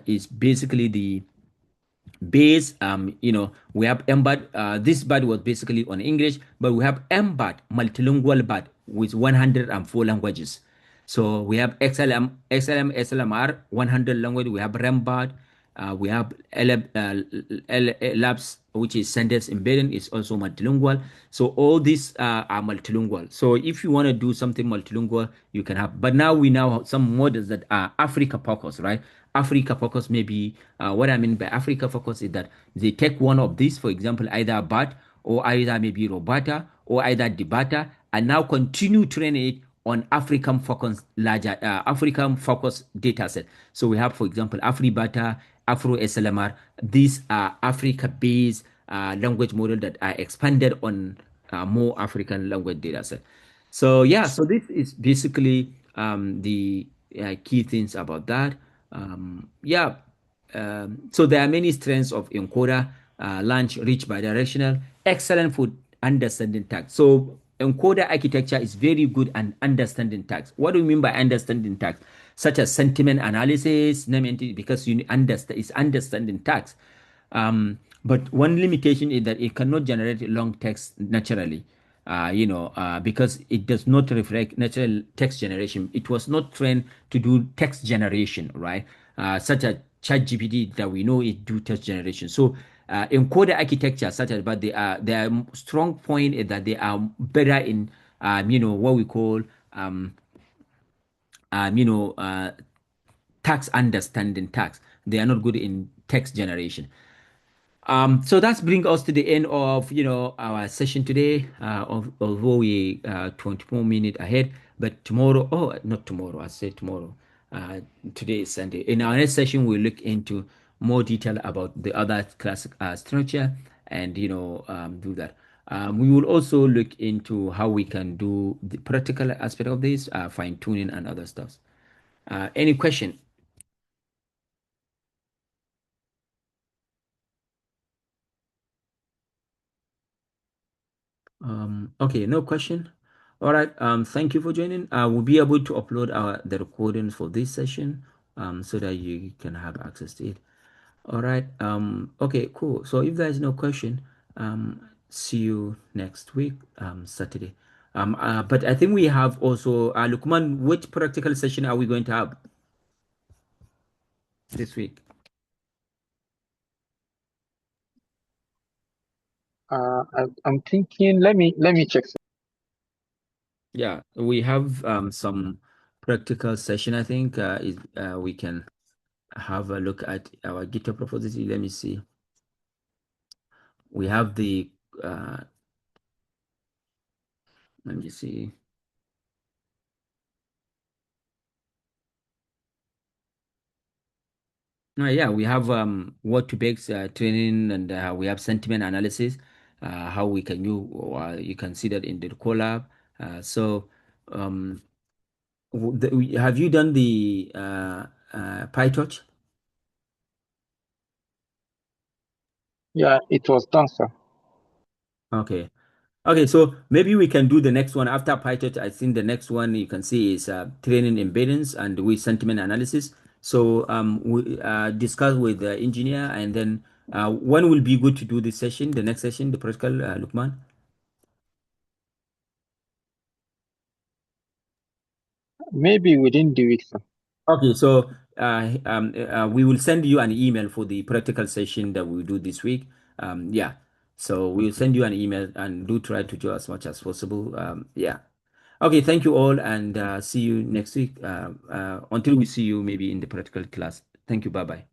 is basically the base. We have MBART. This BART was basically on English, but we have MBART, multilingual BART with 104 languages. So we have SLMR, 100 language. We have REMBART. We have Labs, which is sentence embedding, is also multilingual. So all these are multilingual. So if you want to do something multilingual, you can have. But now we now have some models that are Africa focused, right? Africa focus, maybe what I mean by Africa focus is that they take one of these, for example, either BART or either maybe Robata or either Dibata, and now continue training it on African focus larger African focus data set. So we have, for example, AfriBata, Afro SLMR. These are Africa-based language model that are expanded on more African language data set. So yeah, so this is basically the key things about that. So there are many strengths of encoder, launch, rich bidirectional, excellent for understanding text. So encoder architecture is very good at understanding text. What do we mean by understanding text? Such as sentiment analysis, name entity, because you understand, it's understanding text. But one limitation is that it cannot generate long text naturally, because it does not reflect natural text generation. It was not trained to do text generation, right? Such as ChatGPT that we know it do text generation. So encoder architecture, such as, but their strong point is that they are better in, what we call, um, you know, uh, tax understanding tax. They are not good in text generation. So that's bring us to the end of our session today. Although we 24 minutes ahead, but tomorrow, oh, not tomorrow, I said tomorrow. Today is Sunday. In our next session, we'll look into more detail about the other classic structure, and do that. We will also look into how we can do the practical aspect of this, fine tuning and other stuff. Any question? Okay, no question. All right. Thank you for joining. We'll be able to upload the recordings for this session, so that you can have access to it. All right. Okay, cool. So if there's no question, see you next week, Saturday. But I think we have also, Lukman, which practical session are we going to have this week? I'm thinking. Let me check. Yeah, we have some practical session. I think we can have a look at our GitHub repository. Let me see. We have the let me see. Yeah, we have Word2Bakes training, and we have sentiment analysis. How we can you can see that in the Colab. So have you done the PyTorch? Yeah, it was done, sir. Okay. Okay, so maybe we can do the next one after PyTorch. I think the next one you can see is training embeddings and with sentiment analysis. So we discuss with the engineer, and then when will be good to do this session, the next session, the practical, Lukman? Maybe within the week, sir. Okay, so we will send you an email for the practical session that we'll do this week. Yeah, so we'll send you an email, and do try to do as much as possible. Yeah. Okay, thank you all, and see you next week. Until we see you maybe in the practical class. Thank you. Bye-bye.